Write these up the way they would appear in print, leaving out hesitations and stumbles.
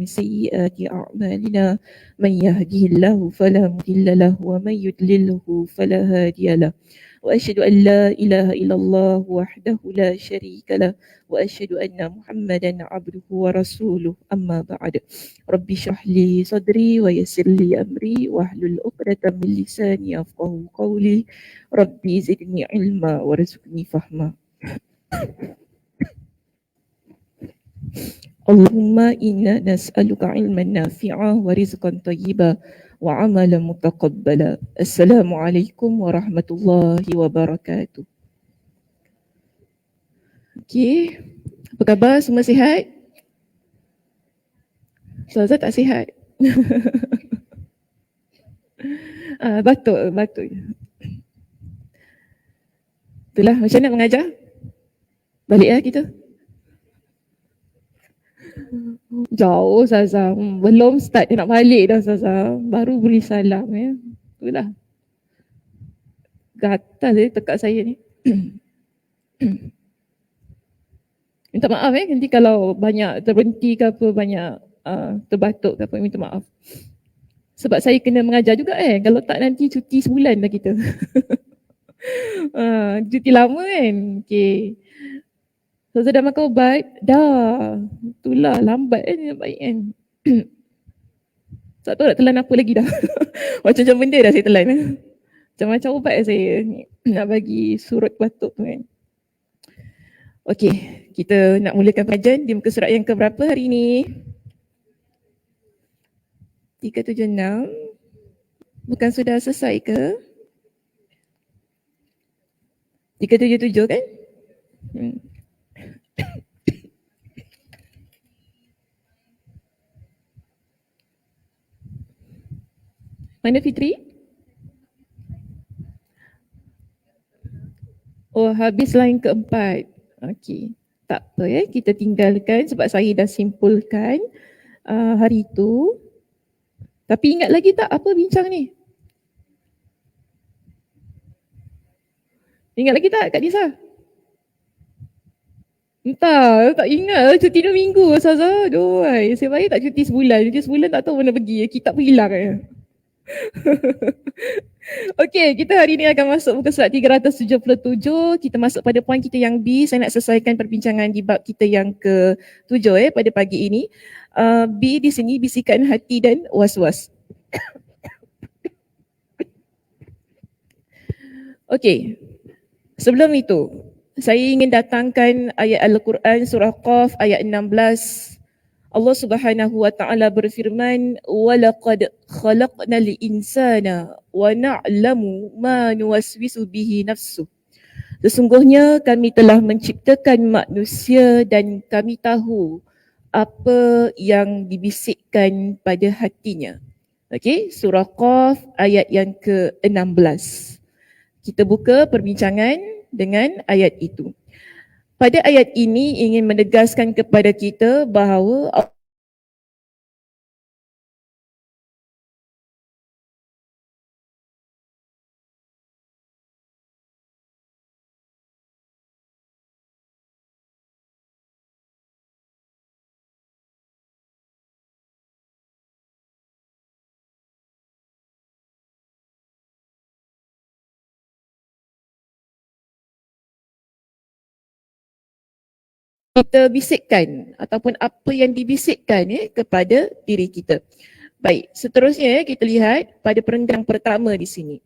من سيئات أعمالنا من يهده الله فلا مضل له ومن يضلله فلا هادي له وأشهد أن لا إله إلا الله وحده لا شريك له وأشهد أن محمدا عبده ورسوله أما بعد ربي اشرح لي صدري ويسر لي أمري واحلل عقدة من لساني يفقهوا قولي ربي زدني علما وارزقني فهما اللهم إنا نسألك علما نافعا ورزقا طيبا وعملا متقبلا. Assalamualaikum warahmatullahi wabarakatuh. Okey, apa khabar? Semua sihat? Ustazah tak sihat? Batuk. Itulah macam mana mengajar? Balik kita. Jauh Ustazah, belum start dia nak balik dah Ustazah. Baru beri salam ya. Itulah. Gatal dia tekak saya ni. Minta maaf nanti kalau banyak terhenti ke apa, banyak terbatuk ke apa, minta maaf. Sebab saya kena mengajar juga kalau tak nanti cuti sebulan dah kita. Cuti lama kan. Okey. Ustazah dah makan ubat? Dah. Itulah lambat nak baik kan. Tak tahu nak telan apa lagi dah. Macam-macam benda dah saya telan. Macam-macam ubat saya nak bagi surut batuk tu kan. Okey, kita nak mulakan pengajian di muka surat yang keberapa hari ni? 376. Bukan sudah selesai ke? 377 kan? Mana Fitri? Oh, habis line keempat. Okey, tak apa ya, kita tinggalkan sebab saya dah simpulkan hari itu. Tapi ingat lagi tak apa bincang ni? Ingat lagi tak Kak Disa? Entah, tak ingat. Cuti 2 minggu Ustazah. Aduh, saya baik tak cuti sebulan. Cuti sebulan tak tahu mana pergi. Kitab pun hilang. Okey, kita hari ini akan masuk muka surat 377. Kita masuk pada poin kita yang B. Saya nak selesaikan perbincangan di bab kita yang ke-7 pada pagi ini. B di sini bisikan hati dan was-was. Okey. Sebelum itu, saya ingin datangkan ayat Al-Quran surah Qaf ayat 16. Allah Subhanahu wa taala berfirman, "Walaqad khalaqnal insana wa na'lamu ma nuwaswisu bihi nafsuh." Sesungguhnya kami telah menciptakan manusia dan kami tahu apa yang dibisikkan pada hatinya. Okey, surah Qaf ayat yang ke-16. Kita buka perbincangan dengan ayat itu. Pada ayat ini ingin menegaskan kepada kita bahawa kita bisikkan ataupun apa yang dibisikkan kepada diri kita. Baik, seterusnya kita lihat pada perenggan pertama di sini.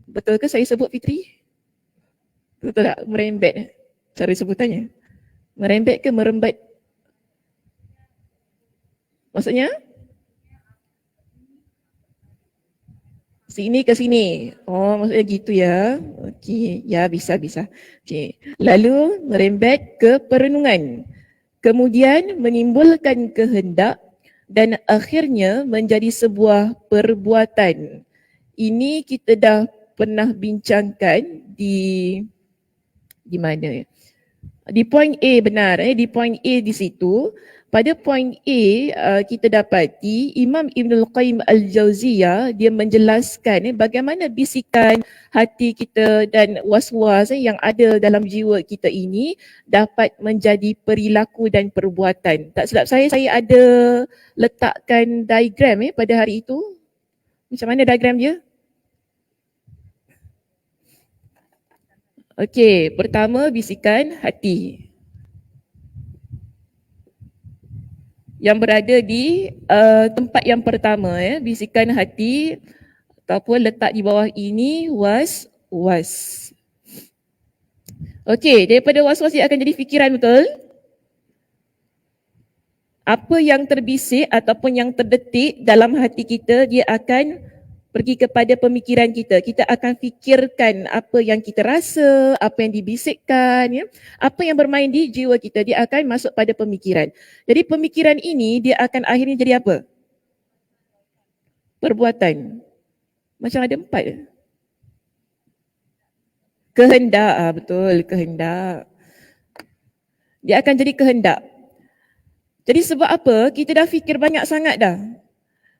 Betul ke saya sebut Fitri? Betul tak? Merembet cara sebutannya. Merembet ke merembat? Maksudnya? Sini ke sini. Oh, maksudnya gitu ya. Okey, ya bisa. Okey. Lalu merembet ke perenungan. Kemudian menimbulkan kehendak dan akhirnya menjadi sebuah perbuatan. Ini kita dah pernah bincangkan di mana? Di poin A benar. Di poin A di situ Pada poin A, kita dapati Imam Ibnul Qayyim Al-Jauziyah dia menjelaskan bagaimana bisikan hati kita dan was-was yang ada dalam jiwa kita ini dapat menjadi perilaku dan perbuatan. Tak silap saya ada letakkan diagram pada hari itu. Macam mana diagram dia? Okey, pertama bisikan hati yang berada di tempat yang pertama, bisikan hati ataupun letak di bawah ini was. Okey, daripada was-was dia akan jadi fikiran, betul? Apa yang terbisik ataupun yang terdetik dalam hati kita, dia akan pergi kepada pemikiran kita. Kita akan fikirkan apa yang kita rasa, apa yang dibisikkan, ya. Apa yang bermain di jiwa kita, dia akan masuk pada pemikiran. Jadi pemikiran ini dia akan akhirnya jadi apa? Perbuatan. Macam ada 4. Kehendak, betul, kehendak. Dia akan jadi kehendak. Jadi sebab apa? Kita dah fikir banyak sangat dah.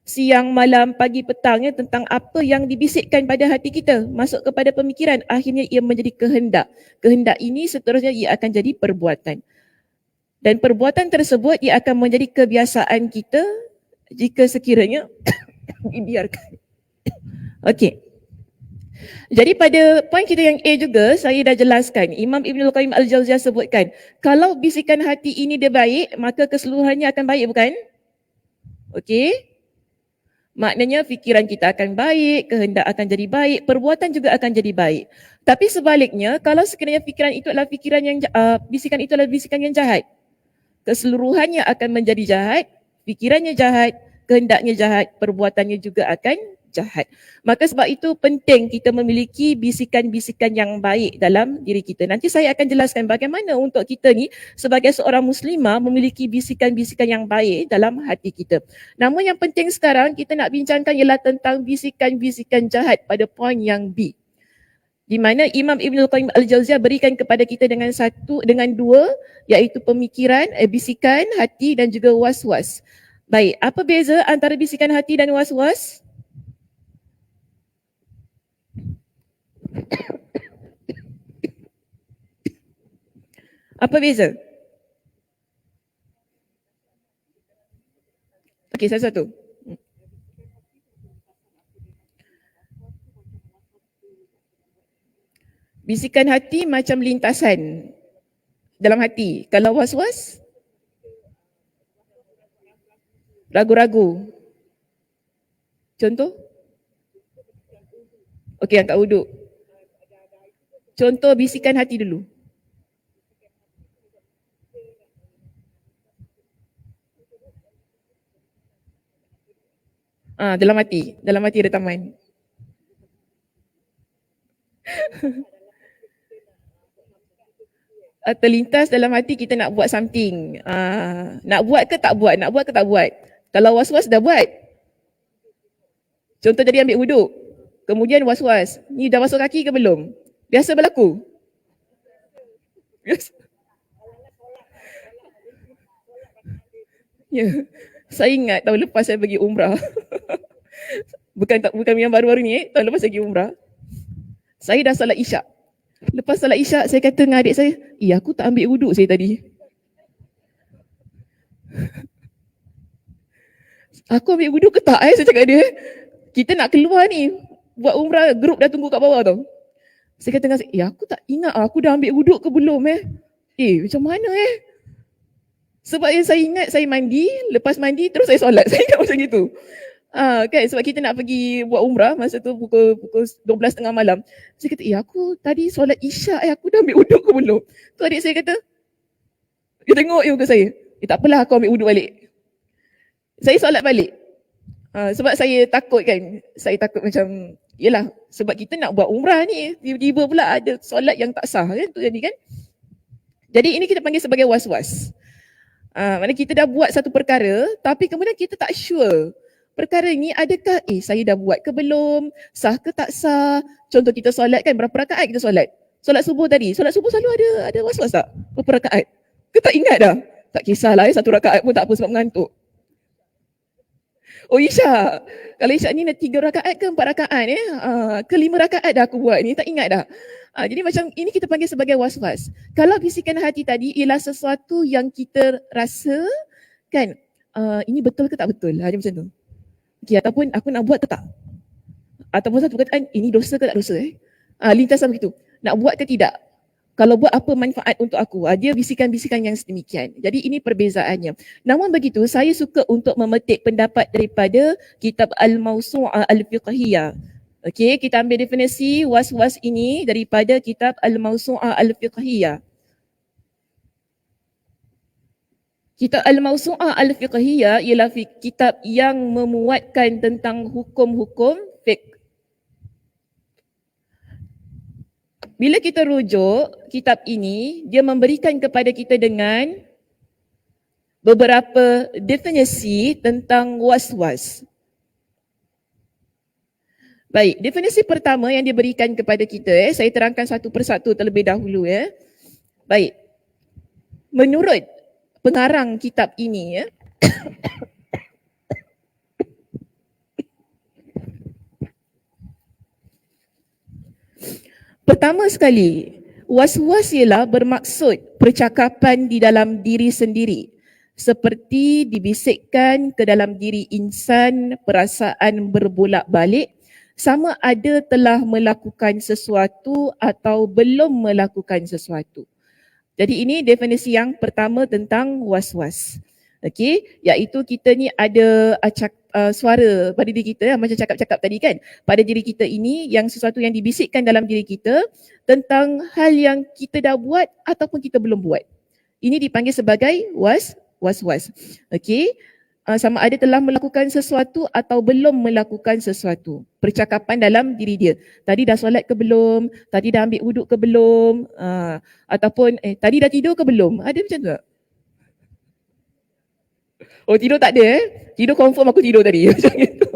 Siang, malam, pagi, petangnya tentang apa yang dibisikkan pada hati kita. Masuk kepada pemikiran. Akhirnya ia menjadi kehendak. Kehendak ini seterusnya ia akan jadi perbuatan. Dan perbuatan tersebut ia akan menjadi kebiasaan kita jika sekiranya dibiarkan. Okey. Jadi pada poin kita yang A juga, saya dah jelaskan. Imam Ibnul Qayyim Al-Jauziyah sebutkan, kalau bisikan hati ini dia baik, maka keseluruhannya akan baik, bukan? Okey? Maknanya fikiran kita akan baik, kehendak akan jadi baik, perbuatan juga akan jadi baik. Tapi sebaliknya, kalau sekiranya fikiran itu adalah fikiran yang bisikan itu adalah bisikan yang jahat, keseluruhannya akan menjadi jahat, fikirannya jahat, kehendaknya jahat, perbuatannya juga akan jahat. Maka sebab itu penting kita memiliki bisikan-bisikan yang baik dalam diri kita. Nanti saya akan jelaskan bagaimana untuk kita ni sebagai seorang muslimah memiliki bisikan-bisikan yang baik dalam hati kita. Namun yang penting sekarang kita nak bincangkan ialah tentang bisikan-bisikan jahat pada poin yang B. Di mana Imam Ibnul Qayyim Al-Jauziyah berikan kepada kita dengan dua, iaitu pemikiran, bisikan hati dan juga was-was. Baik, apa beza antara bisikan hati dan was-was? Apa beza? Okey, satu-satu. Bisikan hati macam lintasan dalam hati. Kalau was-was? Ragu-ragu. Contoh? Okey, angkat wuduk. Contoh bisikan hati dulu. Dalam hati ada taman. Terlintas dalam hati kita nak buat something. Nak buat ke tak buat? Nak buat ke tak buat? Kalau was-was dah buat. Contoh jadi ambil wuduk. Kemudian was-was. Ni dah basuh kaki ke belum? Biasa berlaku. Biasa. Ya. Saya ingat tahun lepas saya pergi umrah. bukan yang baru-baru ni, tahun lepas saya pergi umrah. Saya dah solat isyak. Lepas solat isyak, saya kata dengan adik saya, aku tak ambil wuduk saya tadi. Aku ambil wuduk ke tak? Saya cakap dia. Kita nak keluar ni. Buat umrah, grup dah tunggu kat bawah tau. Saya kata dengan saya, aku tak ingat aku dah ambil wuduk ke belum macam mana Sebab yang saya ingat, saya mandi, lepas mandi terus saya solat. Saya ingat macam gitu. Kan sebab kita nak pergi buat umrah masa tu pukul 12.30 malam. Saya kata, aku tadi solat isyak aku dah ambil wuduk ke belum? Tu adik saya kata, dia tengok ke saya. Tak apalah aku ambil wuduk balik. Saya solat balik. Sebab saya takut kan. Saya takut macam, yelah sebab kita nak buat umrah ni, tiba-tiba pula ada solat yang tak sah kan. Tu jadi kan. Jadi ini kita panggil sebagai was-was. Maksudnya kita dah buat satu perkara, tapi kemudian kita tak sure perkara ni adakah saya dah buat ke belum, sah ke tak sah. Contoh kita solat kan, berapa rakaat kita solat? Solat subuh tadi, solat subuh selalu ada was-was tak? Berapa rakaat? Kita tak ingat dah. Tak kisahlah, satu rakaat pun tak apa sebab mengantuk. Oh Isyak, kalau Isyak ni 3 rakaat ke 4 rakaat ke 5 rakaat dah aku buat ni, tak ingat dah. Jadi macam ini kita panggil sebagai was-was. Kalau bisikan hati tadi ialah sesuatu yang kita rasa kan, ini betul ke tak betul, dia macam tu. Okay, ataupun aku nak buat ke tak? Ataupun satu perkataan, ini dosa ke tak dosa lintasan begitu. Nak buat ke tidak? Kalau buat apa manfaat untuk aku? Dia bisikan-bisikan yang sedemikian. Jadi ini perbezaannya. Namun begitu, saya suka untuk memetik pendapat daripada kitab Al-Mawsu'ah Al-Fiqhiyah. Okey, kita ambil definisi was-was ini daripada kitab Al-Mawsu'ah Al-Fiqhiyah. Kitab Al-Mawsu'ah Al-Fiqhiyah ialah kitab yang memuatkan tentang hukum-hukum fiqh. Bila kita rujuk kitab ini, dia memberikan kepada kita dengan beberapa definisi tentang was-was. Baik, definisi pertama yang diberikan kepada kita, saya terangkan satu persatu terlebih dahulu. Baik, menurut pengarang kitab ini, pertama sekali, was-was ialah bermaksud percakapan di dalam diri sendiri, seperti dibisikkan ke dalam diri insan perasaan berbolak-balik sama ada telah melakukan sesuatu atau belum melakukan sesuatu. Jadi ini definisi yang pertama tentang was-was. Okey, iaitu kita ni ada suara pada diri kita, macam cakap-cakap tadi kan, pada diri kita ini yang sesuatu yang dibisikkan dalam diri kita tentang hal yang kita dah buat ataupun kita belum buat. Ini dipanggil sebagai was-was. Okey, sama ada telah melakukan sesuatu atau belum melakukan sesuatu. Percakapan dalam diri dia. Tadi dah solat ke belum? Tadi dah ambil wuduk ke belum? Ataupun tadi dah tidur ke belum? Ada macam tu tak? Oh tidur tak ada Tidur confirm aku tidur tadi. Macam itu.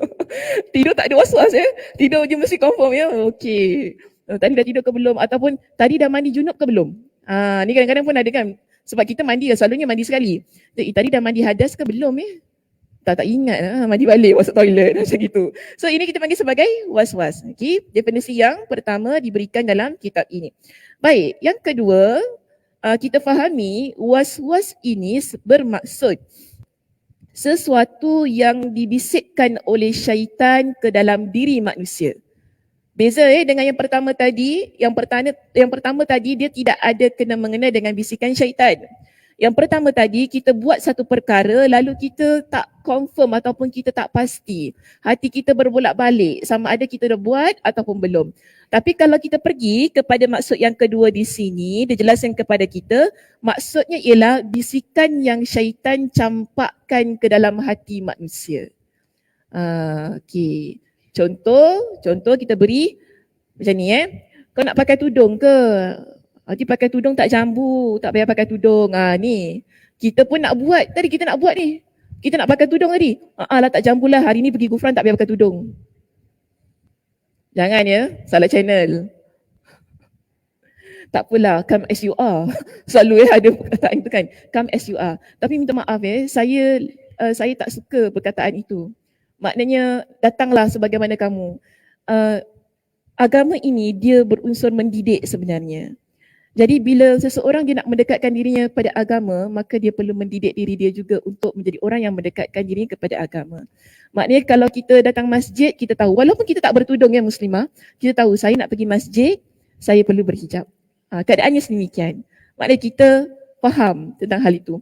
Tidur tak ada was-was Tidur je mesti confirm Okey. Tadi dah tidur ke belum? Ataupun tadi dah mandi junub ke belum? Ni kadang-kadang pun ada kan. Sebab kita mandi selalunya mandi sekali. Tadi dah mandi hadas ke belum Tak ingat mandi balik masuk toilet macam gitu. So ini kita panggil sebagai was-was. Okey, definisi yang pertama diberikan dalam kitab ini. Baik, yang kedua, kita fahami was-was ini bermaksud sesuatu yang dibisikkan oleh syaitan ke dalam diri manusia. Beza dengan yang pertama tadi, yang pertama tadi dia tidak ada kena mengena dengan bisikan syaitan. Yang pertama tadi kita buat satu perkara lalu kita tak confirm ataupun kita tak pasti. Hati kita berbolak-balik sama ada kita dah buat ataupun belum. Tapi kalau kita pergi kepada maksud yang kedua di sini, dia jelaskan kepada kita, maksudnya ialah bisikan yang syaitan campakkan ke dalam hati manusia. Okey. Contoh kita beri macam ni Kau nak pakai tudung ke? Nanti pakai tudung tak jambu, tak payah pakai tudung. Ni. Kita pun nak buat. Tadi kita nak buat ni. Kita nak pakai tudung tadi. Lah tak jambu lah. Hari ni pergi gufran tak payah pakai tudung. Jangan salah channel. Tak apalah, come as you are. Selalu ada perkataan itu kan. Come as you are. Tapi minta maaf saya tak suka perkataan itu. Maknanya datanglah sebagaimana kamu. Agama ini dia berunsur mendidik sebenarnya. Jadi bila seseorang dia nak mendekatkan dirinya kepada agama, maka dia perlu mendidik diri dia juga untuk menjadi orang yang mendekatkan diri kepada agama. Maknanya kalau kita datang masjid, kita tahu, walaupun kita tak bertudung muslimah, kita tahu saya nak pergi masjid, saya perlu berhijab. Keadaannya sedemikian. Maknanya kita faham tentang hal itu.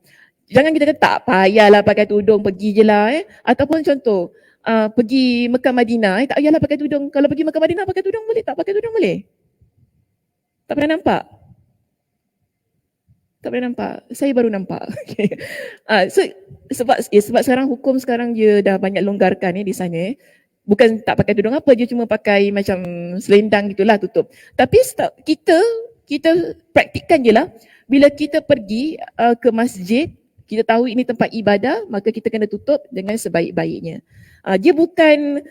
Jangan kita kata tak payahlah pakai tudung, pergi je lah. Ataupun contoh, pergi Mekah Madinah, tak payahlah pakai tudung. Kalau pergi Mekah Madinah pakai tudung boleh? Tak pakai tudung boleh? Tak pernah nampak? Tak pernah nampak? Saya baru nampak. Okay. Sebab sekarang hukum sekarang dia dah banyak longgarkan di sana. Bukan tak pakai tudung apa, dia cuma pakai macam selendang gitulah tutup. Tapi kita praktikkan je lah. Bila kita pergi ke masjid, kita tahu ini tempat ibadah, maka kita kena tutup dengan sebaik-baiknya. Dia bukan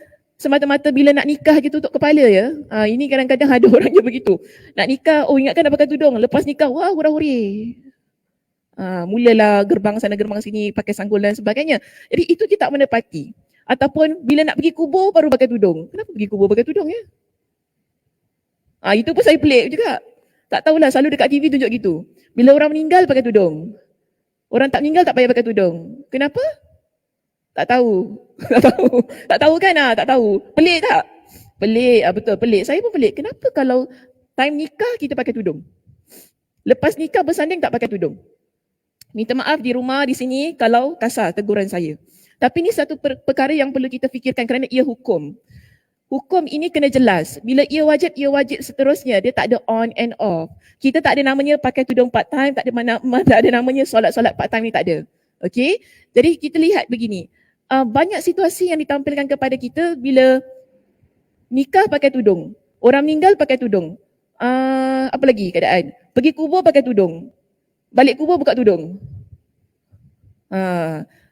semata-mata bila nak nikah je tutup kepala ini kadang-kadang ada orang yang begitu. Nak nikah, ingatkan dah pakai tudung. Lepas nikah, wah hura-huri. Mulalah gerbang sana gerbang sini pakai sanggul dan sebagainya. Jadi itu kita tak menepati. Ataupun bila nak pergi kubur baru pakai tudung. Kenapa pergi kubur pakai tudung ya? Itu pun saya pelik juga. Tak tahulah, selalu dekat TV tunjuk gitu. Bila orang meninggal pakai tudung. Orang tak meninggal tak payah pakai tudung. Kenapa? Tak tahu. Tak tahu. Tak tahu kan? Tak tahu. Pelik tak? Pelik. Betul, pelik. Saya pun pelik. Kenapa kalau time nikah kita pakai tudung? Lepas nikah bersanding tak pakai tudung? Minta maaf di rumah, di sini kalau kasar teguran saya. Tapi ini satu perkara yang perlu kita fikirkan kerana ia hukum. Hukum ini kena jelas. Bila ia wajib seterusnya. Dia tak ada on and off. Kita tak ada namanya pakai tudung part time, tak ada namanya solat-solat part time ni, tak ada. Okay? Jadi kita lihat begini. Banyak situasi yang ditampilkan kepada kita bila nikah pakai tudung. Orang meninggal pakai tudung. Apa lagi keadaan? Pergi kubur pakai tudung. Balik kubur buka tudung.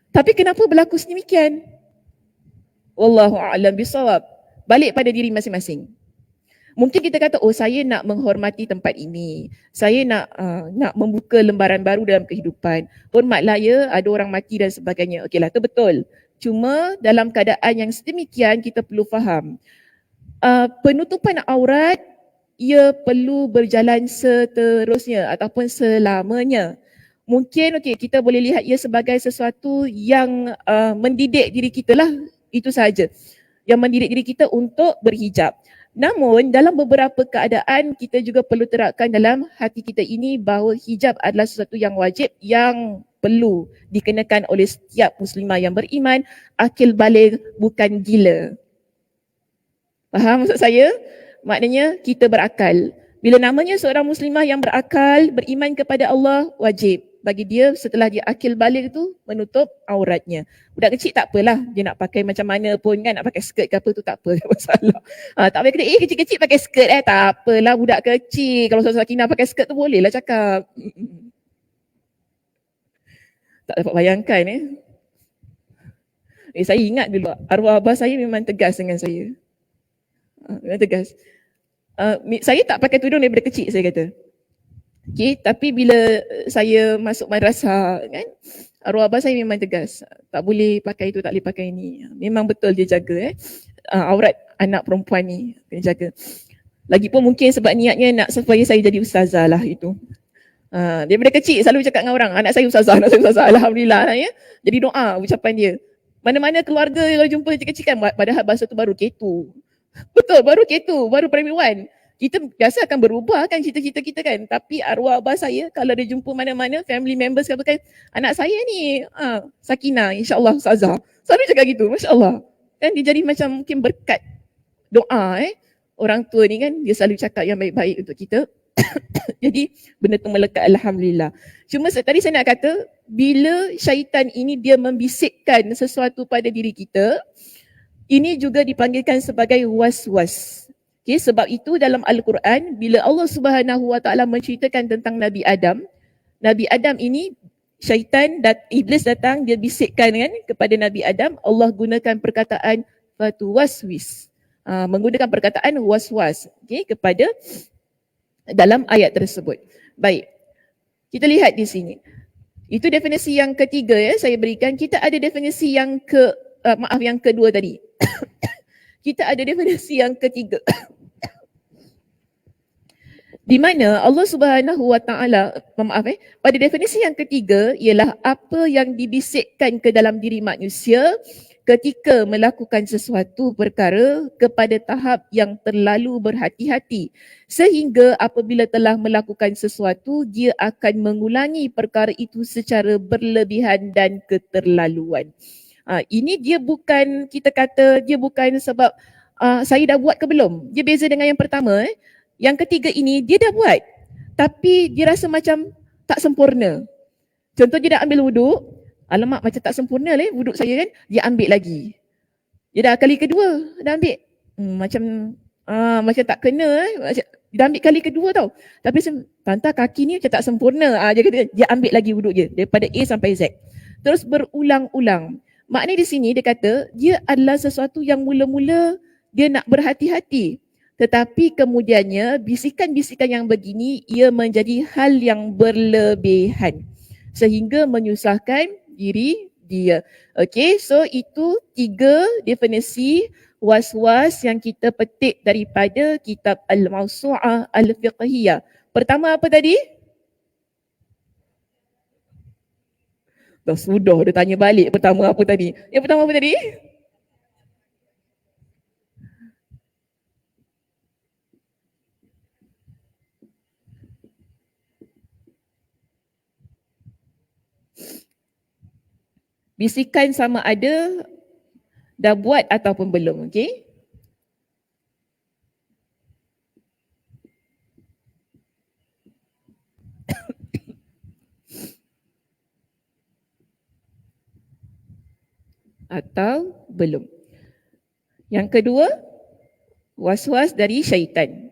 Tapi kenapa berlaku sedemikian? Wallahu a'lam bisawab. Balik pada diri masing-masing. Mungkin kita kata, saya nak menghormati tempat ini. Saya nak membuka lembaran baru dalam kehidupan. Hormatlah ya, ada orang mati dan sebagainya. Okeylah, itu betul. Cuma dalam keadaan yang sedemikian kita perlu faham. Penutupan aurat ia perlu berjalan seterusnya ataupun selamanya. Mungkin kita boleh lihat ia sebagai sesuatu yang mendidik diri kita lah. Itu sahaja. Yang mendidik diri kita untuk berhijab. Namun dalam beberapa keadaan kita juga perlu terapkan dalam hati kita ini bahawa hijab adalah sesuatu yang wajib yang perlu dikenakan oleh setiap muslimah yang beriman. Akil baligh bukan gila. Faham maksud saya? Maknanya kita berakal. Bila namanya seorang muslimah yang berakal, beriman kepada Allah, wajib bagi dia setelah dia akil baligh tu menutup auratnya. Budak kecil tak apalah, dia nak pakai macam mana pun kan, nak pakai skirt ke apa tu tak apa, tak masalah. Tak payah kena kecil-kecil pakai skirt tak apalah budak kecil. Kalau seorang sakinah pakai skirt tu boleh lah cakap. Tak dapat bayangkan saya ingat dulu arwah abah saya memang tegas dengan saya. Memang tegas. Saya tak pakai tudung daripada kecil, saya kata. Okay, tapi bila saya masuk madrasah kan, arwah abah saya memang tegas. Tak boleh pakai itu, tak boleh pakai ini. Memang betul dia jaga aurat anak perempuan ni, dia jaga. Lagipun mungkin sebab niatnya nak supaya saya jadi ustazah lah itu. Daripada kecil selalu cakap dengan orang, anak saya ustazah, alhamdulillah ya. Jadi doa ucapan dia. Mana-mana keluarga kalau jumpa kecil-kecil kan, padahal bahasa tu baru K2. Betul, baru K2, baru primary 1. Kita biasa akan berubah kan cita-cita kita kan. Tapi arwah abah saya kalau dia jumpa mana-mana family members kata kan, anak saya ni Sakinah, insyaAllah ustazah. Selalu cakap gitu, Masya Allah. Kan dia jadi macam mungkin berkat doa orang tua ni kan, dia selalu cakap yang baik-baik untuk kita. Jadi benda tu melekat, alhamdulillah. Cuma tadi saya nak kata, bila syaitan ini dia membisikkan sesuatu pada diri kita, ini juga dipanggilkan sebagai was-was. Okay, sebab itu dalam Al-Quran, bila Allah Subhanahu Wa Taala menceritakan tentang Nabi Adam ini, syaitan dan iblis datang, dia bisikkan kan kepada Nabi Adam, Allah gunakan perkataan fatuwaswis, menggunakan perkataan was-was, okay, kepada dalam ayat tersebut. Baik, kita lihat di sini. Itu definisi yang ketiga saya berikan. Kita ada definisi yang yang kedua tadi. Kita ada definisi yang ketiga. Di mana Allah Subhanahu Wa Taala, pada definisi yang ketiga ialah apa yang dibisikkan ke dalam diri manusia ketika melakukan sesuatu perkara kepada tahap yang terlalu berhati-hati, sehingga apabila telah melakukan sesuatu dia akan mengulangi perkara itu secara berlebihan dan keterlaluan. Ini dia bukan, kita kata dia bukan sebab saya dah buat ke belum. Dia beza dengan yang pertama. Yang ketiga ini dia dah buat tapi dia rasa macam tak sempurna. Contoh, dia dah ambil wuduk, alamak macam tak sempurna wuduk saya kan, dia ambil lagi. Dia dah kali kedua dah ambil, macam tak kena dia dah ambil kali kedua tau. Tapi tanta kaki ni macam tak sempurna. Dia kata dia ambil lagi wuduk dia daripada A sampai Z. Terus berulang-ulang. Maknanya di sini dia kata dia adalah sesuatu yang mula-mula dia nak berhati-hati. Tetapi kemudiannya bisikan-bisikan yang begini ia menjadi hal yang berlebihan. sehingga menyusahkan diri dia. Okey, so itu 3 definisi was-was yang kita petik daripada kitab Al-Mawsu'ah Al-Fiqhiyah. Pertama apa tadi? Dah sudah, dia tanya balik pertama apa tadi? Yang pertama apa tadi? Bisikan sama ada dah buat ataupun belum, okey? Atau belum. Yang kedua, was-was dari syaitan.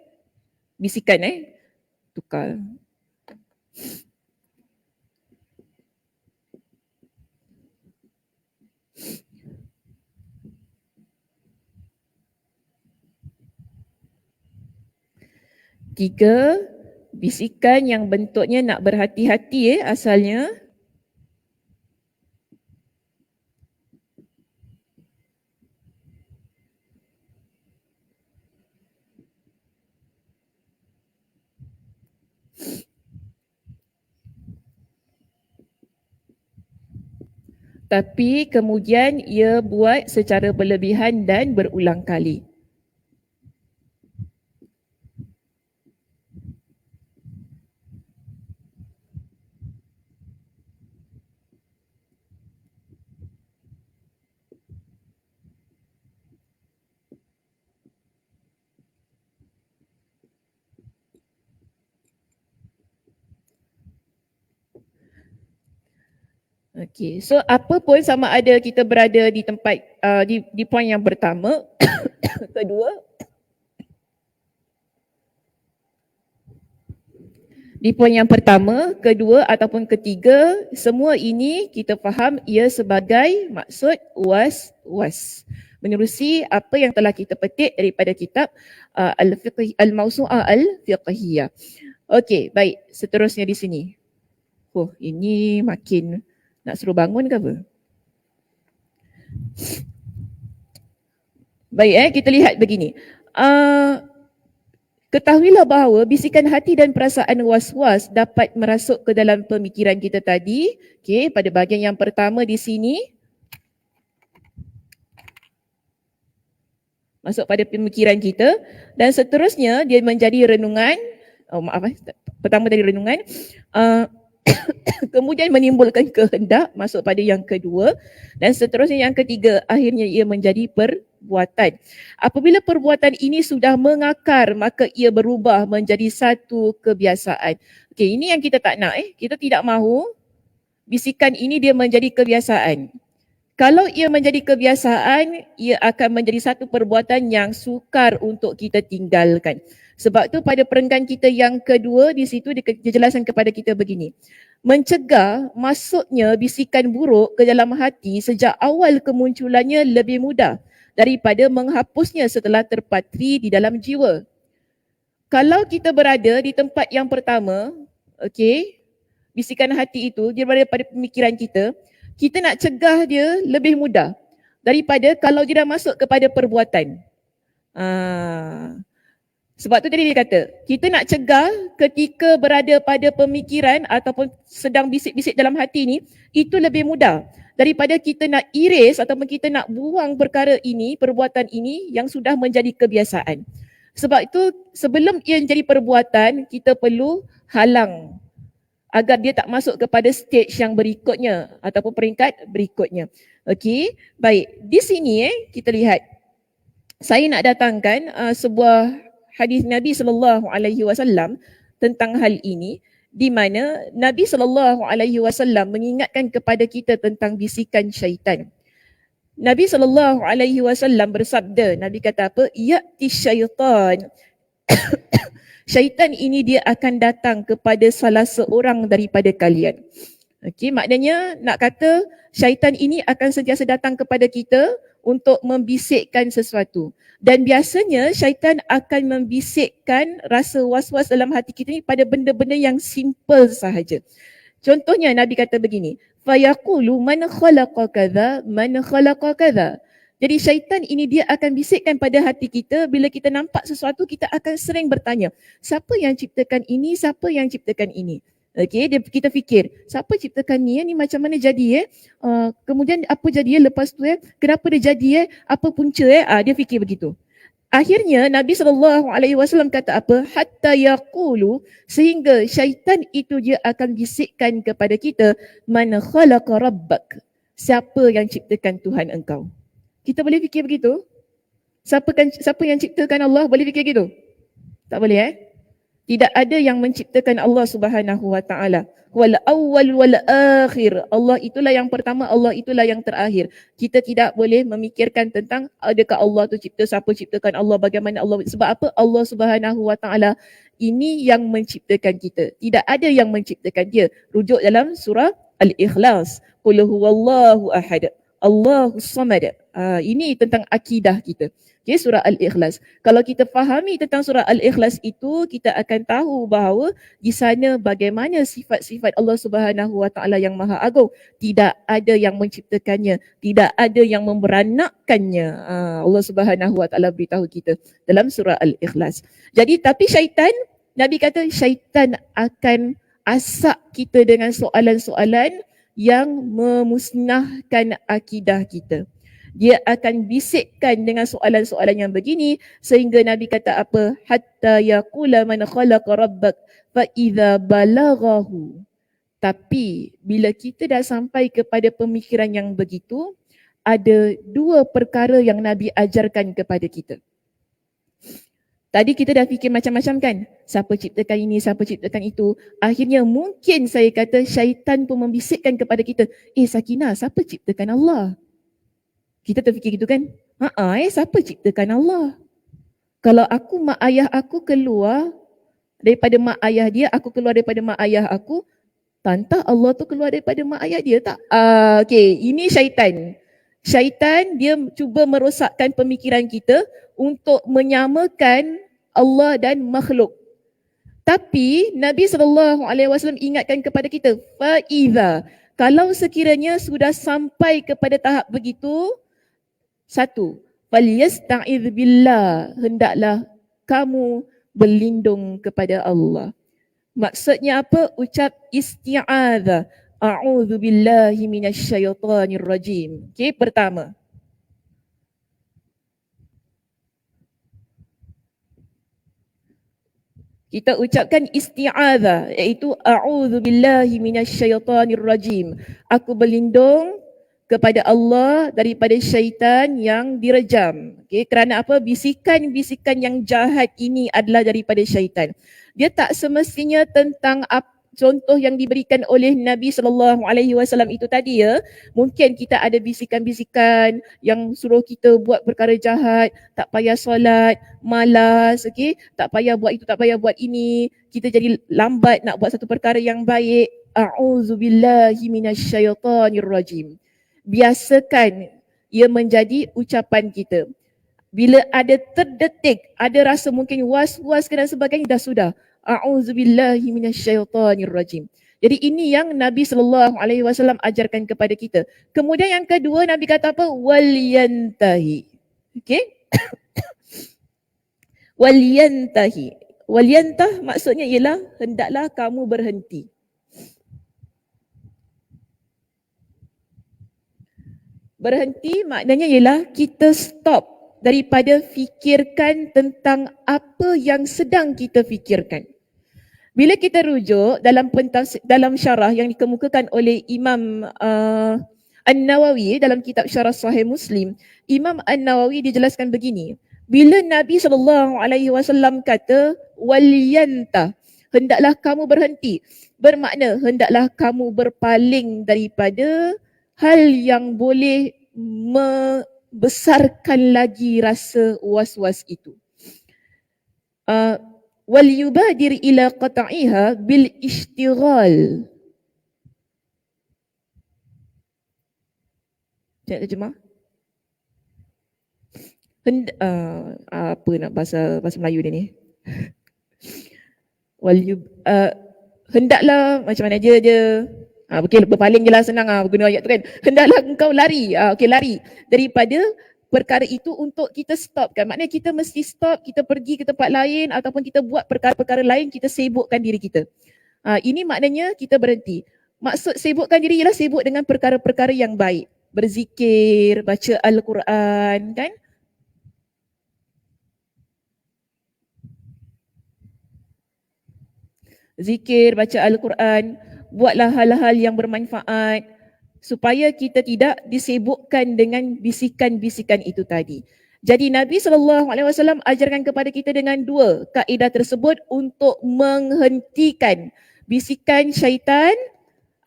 Bisikan tukar. Tiga, bisikan yang bentuknya nak berhati-hati asalnya. Tapi kemudian ia buat secara berlebihan dan berulang kali. Okey, so apa pun sama ada kita berada di tempat di poin yang pertama, kedua, di poin yang pertama, kedua ataupun ketiga, semua ini kita faham ia sebagai maksud was-was. Menerusi apa yang telah kita petik daripada kitab Al-Mawsu'ah Al-Fiqhiyah. Okey, baik. Seterusnya di sini. Oh, ini makin nak suruh bangun ke apa? Baik, kita lihat begini. Ketahuilah bahawa bisikan hati dan perasaan was-was dapat merasuk ke dalam pemikiran kita tadi. Okey, pada bahagian yang pertama di sini. Masuk pada pemikiran kita. Dan seterusnya dia menjadi renungan. Pertama dari renungan. Kemudian menimbulkan kehendak, masuk pada yang kedua, dan seterusnya yang ketiga, akhirnya ia menjadi perbuatan. Apabila perbuatan ini sudah mengakar, maka ia berubah menjadi satu kebiasaan. Okey, ini yang kita tak nak. Kita tidak mahu bisikan ini dia menjadi kebiasaan. Kalau ia menjadi kebiasaan, ia akan menjadi satu perbuatan yang sukar untuk kita tinggalkan. Sebab tu pada perenggan kita yang kedua di situ dia jelaskan kepada kita begini. Mencegah masuknya bisikan buruk ke dalam hati sejak awal kemunculannya lebih mudah daripada menghapusnya setelah terpatri di dalam jiwa. Kalau kita berada di tempat yang pertama, okey, bisikan hati itu dia berada pada pemikiran kita nak cegah dia lebih mudah daripada kalau dia dah masuk kepada perbuatan. Sebab tu tadi dia kata, kita nak cegah ketika berada pada pemikiran ataupun sedang bisik-bisik dalam hati ni, itu lebih mudah daripada kita nak erase ataupun kita nak buang perkara ini, perbuatan ini yang sudah menjadi kebiasaan. Sebab itu sebelum ia menjadi perbuatan, kita perlu halang agar dia tak masuk kepada stage yang berikutnya ataupun peringkat berikutnya. Okey, baik. Di sini kita lihat, saya nak datangkan sebuah hadis Nabi SAW tentang hal ini, di mana Nabi SAW mengingatkan kepada kita tentang bisikan syaitan. Nabi SAW bersabda, Nabi kata apa? Ya'ti syaitan. Syaitan ini dia akan datang kepada salah seorang daripada kalian. Okey, maknanya nak kata syaitan ini akan sentiasa datang kepada kita untuk membisikkan sesuatu. Dan biasanya syaitan akan membisikkan rasa was-was dalam hati kita ni pada benda-benda yang simple sahaja. Contohnya Nabi kata begini, fayaqulu man khalaqa kadza, man khalaqa kadza. Jadi syaitan ini dia akan bisikkan pada hati kita, bila kita nampak sesuatu kita akan sering bertanya, siapa yang ciptakan ini, siapa yang ciptakan ini? Okey, kita fikir, siapa ciptakan ni macam mana jadi kemudian apa jadi lepas tu kenapa dia jadi apa punca dia fikir begitu. Akhirnya Nabi SAW kata apa? Hatta yaqulu, sehingga syaitan itu dia akan bisikkan kepada kita, man khalaqa rabbak, siapa yang ciptakan Tuhan engkau. Kita boleh fikir begitu? Siapa yang ciptakan Allah, boleh fikir gitu? Tak boleh Tidak ada yang menciptakan Allah Subhanahu wa taala. Wal awwal wal akhir. Allah itulah yang pertama, Allah itulah yang terakhir. Kita tidak boleh memikirkan tentang adakah Allah tu cipta, siapa ciptakan Allah, bagaimana Allah. Sebab apa? Allah Subhanahu wa taala ini yang menciptakan kita. Tidak ada yang menciptakan dia. Rujuk dalam surah Al-Ikhlas. Qul huwallahu ahad. Allahus samad. Ini tentang akidah kita. Okay, surah Al-Ikhlas. Kalau kita fahami tentang surah Al-Ikhlas itu, kita akan tahu bahawa di sana bagaimana sifat-sifat Allah Subhanahu Wa Taala yang Maha Agung. Tidak ada yang menciptakannya, tidak ada yang memberanakkannya. Allah Subhanahu Wa Taala beritahu kita dalam surah Al-Ikhlas. Jadi tapi syaitan, Nabi kata syaitan akan asak kita dengan soalan-soalan yang memusnahkan akidah kita. Dia akan bisikkan dengan soalan-soalan yang begini sehingga Nabi kata apa? Hatta yaqula man khalaqa rabbak fa idza balaghahu. Tapi bila kita dah sampai kepada pemikiran yang begitu, ada dua perkara yang Nabi ajarkan kepada kita. Tadi kita dah fikir macam-macam kan? Siapa ciptakan ini, siapa ciptakan itu. Akhirnya mungkin saya kata syaitan pun membisikkan kepada kita, Sakinah, siapa ciptakan Allah? Kita terfikir gitu kan? Siapa ciptakan Allah? Kalau mak ayah aku keluar daripada mak ayah dia, aku keluar daripada mak ayah aku, tantah Allah tu keluar daripada mak ayah dia tak? Okey, ini syaitan. Syaitan dia cuba merosakkan pemikiran kita untuk menyamakan Allah dan makhluk. Tapi Nabi SAW ingatkan kepada kita, fa'idha, kalau sekiranya sudah sampai kepada tahap begitu, satu, falyasta'iz billah, hendaklah kamu berlindung kepada Allah. Maksudnya apa? Ucap isti'adzah. A'udzu billahi minasyaitonir rajim. Okey, pertama. Kita ucapkan isti'adzah, iaitu a'udzu billahi minasyaitonir rajim. Aku berlindung kepada Allah daripada syaitan yang direjam. Okay, kerana apa? Bisikan-bisikan yang jahat ini adalah daripada syaitan. Dia tak semestinya tentang contoh yang diberikan oleh Nabi SAW itu tadi ya. Mungkin kita ada bisikan-bisikan yang suruh kita buat perkara jahat, tak payah solat, malas, okay? Tak payah buat itu, tak payah buat ini. Kita jadi lambat nak buat satu perkara yang baik. A'udzubillahi minasyaitonir rajim. Biasakan ia menjadi ucapan kita. Bila ada terdetik, ada rasa mungkin was-was dan sebagainya, dah sudah. A'udzubillahi minasyaitonir rajim. Jadi ini yang Nabi SAW ajarkan kepada kita. Kemudian yang kedua, Nabi kata apa? Walyantahi. Okey? Walyantahi. Walyantah maksudnya ialah hendaklah kamu berhenti. Berhenti maknanya ialah kita stop daripada fikirkan tentang apa yang sedang kita fikirkan. Bila kita rujuk dalam syarah yang dikemukakan oleh Imam An-Nawawi dalam kitab Syarah Sahih Muslim, Imam An-Nawawi dijelaskan begini. Bila Nabi SAW kata waliyantah, hendaklah kamu berhenti, bermakna hendaklah kamu berpaling daripada hal yang boleh membesarkan lagi rasa was-was itu. Wal yubadir ila qata'iha bil ishtighal. Cik terjemah? Apa nak bahasa Melayu dia ni? hendaklah macam mana je. Okay, berpaling je lah, senang guna ayat tu kan. Hendaklah engkau lari, okay, lari daripada perkara itu untuk kita stopkan. Maknanya kita mesti stop, kita pergi ke tempat lain ataupun kita buat perkara-perkara lain, kita sibukkan diri kita. Ini maknanya kita berhenti. Maksud sibukkan diri ialah sibuk dengan perkara-perkara yang baik. Berzikir, baca Al-Quran, kan? Zikir, baca Al-Quran, buatlah hal-hal yang bermanfaat supaya kita tidak disibukkan dengan bisikan-bisikan itu tadi. Jadi Nabi SAW ajarkan kepada kita dengan dua kaedah tersebut untuk menghentikan bisikan syaitan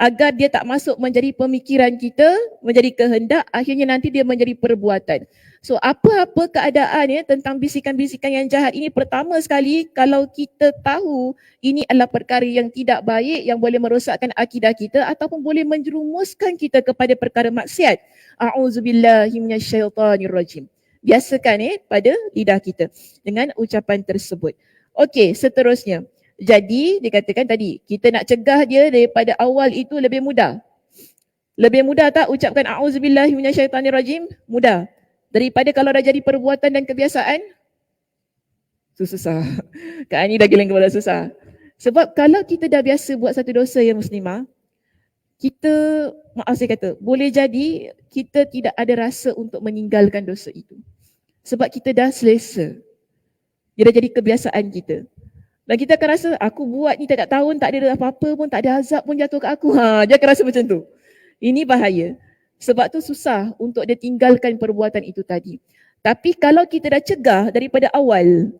agar dia tak masuk menjadi pemikiran kita, menjadi kehendak, akhirnya nanti dia menjadi perbuatan. So apa-apa keadaan tentang bisikan-bisikan yang jahat ini, pertama sekali kalau kita tahu ini adalah perkara yang tidak baik, yang boleh merosakkan akidah kita ataupun boleh menjerumuskan kita kepada perkara maksiat. A'udzubillahi minasyaitanirrajim. Biasakan pada lidah kita dengan ucapan tersebut. Okey, seterusnya. Jadi dikatakan tadi, kita nak cegah dia daripada awal itu lebih mudah. Lebih mudah tak ucapkan a'udzubillahi minasyaitanirrajim? Mudah. Daripada kalau dah jadi perbuatan dan kebiasaan? Susah. Kak Ani dah giling kepala susah. Sebab kalau kita dah biasa buat satu dosa yang muslimah, kita, maaf saya kata, boleh jadi kita tidak ada rasa untuk meninggalkan dosa itu. Sebab kita dah selesa. Dia dah jadi kebiasaan kita. Dan kita akan rasa, aku buat ni tak tahun, tak ada apa-apa pun, tak ada azab pun jatuh ke aku. Dia akan rasa macam tu. Ini bahaya. Sebab tu susah untuk dia tinggalkan perbuatan itu tadi. Tapi kalau kita dah cegah daripada awal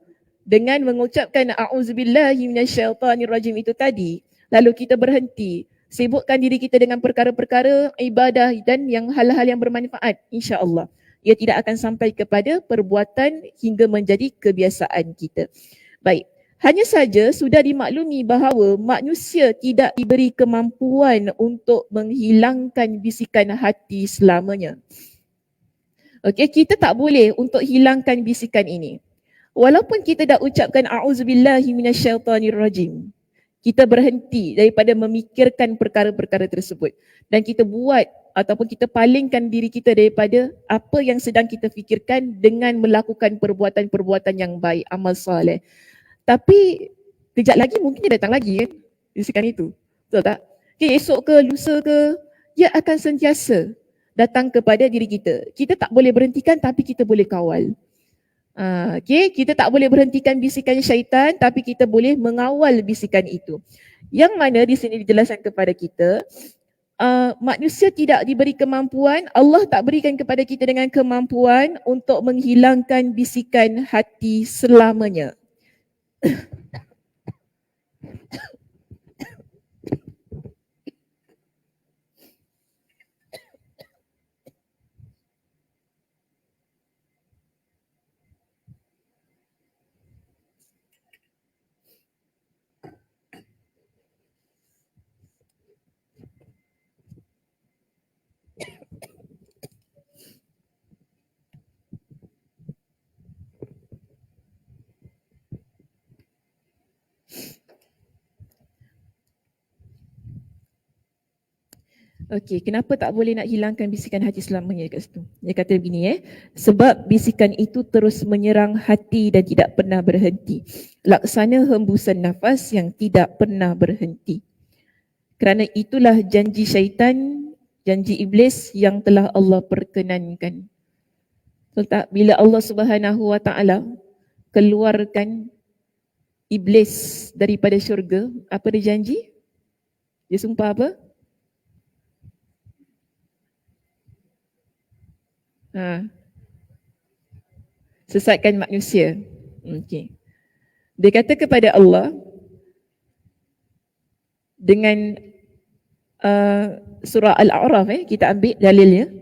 dengan mengucapkan a'udzubillahi minasyaitanirrajim itu tadi, lalu kita berhenti, sibukkan diri kita dengan perkara-perkara ibadah dan yang hal-hal yang bermanfaat, insya-Allah ia tidak akan sampai kepada perbuatan hingga menjadi kebiasaan kita. Baik. Hanya saja sudah dimaklumi bahawa manusia tidak diberi kemampuan untuk menghilangkan bisikan hati selamanya. Okey, kita tak boleh untuk hilangkan bisikan ini. Walaupun kita dah ucapkan a'udzubillahi minasyaitanirrajim, kita berhenti daripada memikirkan perkara-perkara tersebut dan kita buat ataupun kita palingkan diri kita daripada apa yang sedang kita fikirkan dengan melakukan perbuatan-perbuatan yang baik, amal soleh. Tapi kejap lagi mungkin dia datang lagi kan, bisikan itu. Betul tak? Okay, esok ke, lusa ke, dia akan sentiasa datang kepada diri kita. Kita tak boleh berhentikan tapi kita boleh kawal. Okay, kita tak boleh berhentikan bisikan syaitan tapi kita boleh mengawal bisikan itu. Yang mana di sini dijelaskan kepada kita, manusia tidak diberi kemampuan, Allah tak berikan kepada kita dengan kemampuan untuk menghilangkan bisikan hati selamanya. Okey, kenapa tak boleh nak hilangkan bisikan hati selamanya dekat situ? Dia kata begini sebab bisikan itu terus menyerang hati dan tidak pernah berhenti. Laksana hembusan nafas yang tidak pernah berhenti. Kerana itulah janji syaitan, janji iblis yang telah Allah perkenankan. Betul tak? Bila Allah Subhanahu Wa Taala keluarkan iblis daripada syurga, apa dia janji? Dia sumpah apa? Sesatkan manusia. Okay. Dia kata kepada Allah dengan surah Al-A'raf, kita ambil dalilnya.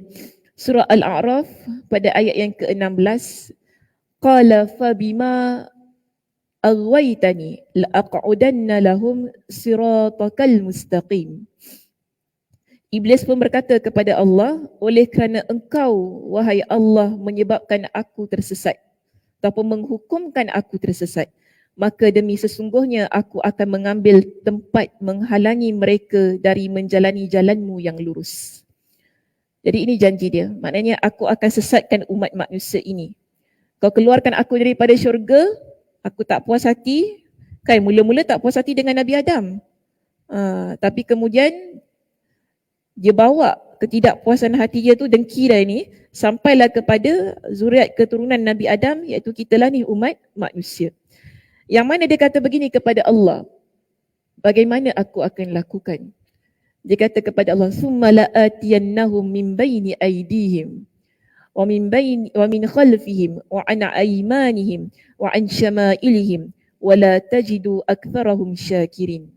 Surah Al-A'raf pada ayat yang ke-16, qala fa bima aghwaytani la'aq'udanna lahum siratakal mustaqim. Iblis pun berkata kepada Allah, oleh kerana engkau, wahai Allah, menyebabkan aku tersesat ataupun menghukumkan aku tersesat, maka demi sesungguhnya aku akan mengambil tempat menghalangi mereka dari menjalani jalanmu yang lurus. Jadi ini janji dia. Maknanya aku akan sesatkan umat manusia ini. Kau keluarkan aku daripada syurga, aku tak puas hati. Kan mula-mula tak puas hati dengan Nabi Adam. Tapi kemudian dia bawa ketidakpuasan hati dia tu, dengki dah ni, sampailah kepada zuriat keturunan Nabi Adam, iaitu kita lah ni umat manusia. Yang mana dia kata begini kepada Allah, bagaimana aku akan lakukan? Dia kata kepada Allah, summa la'atiyannahum min baini aydihim wa min khalfihim wa an aymanihim wa an syama'ilihim wa la tajidu aktsarahum syakirin.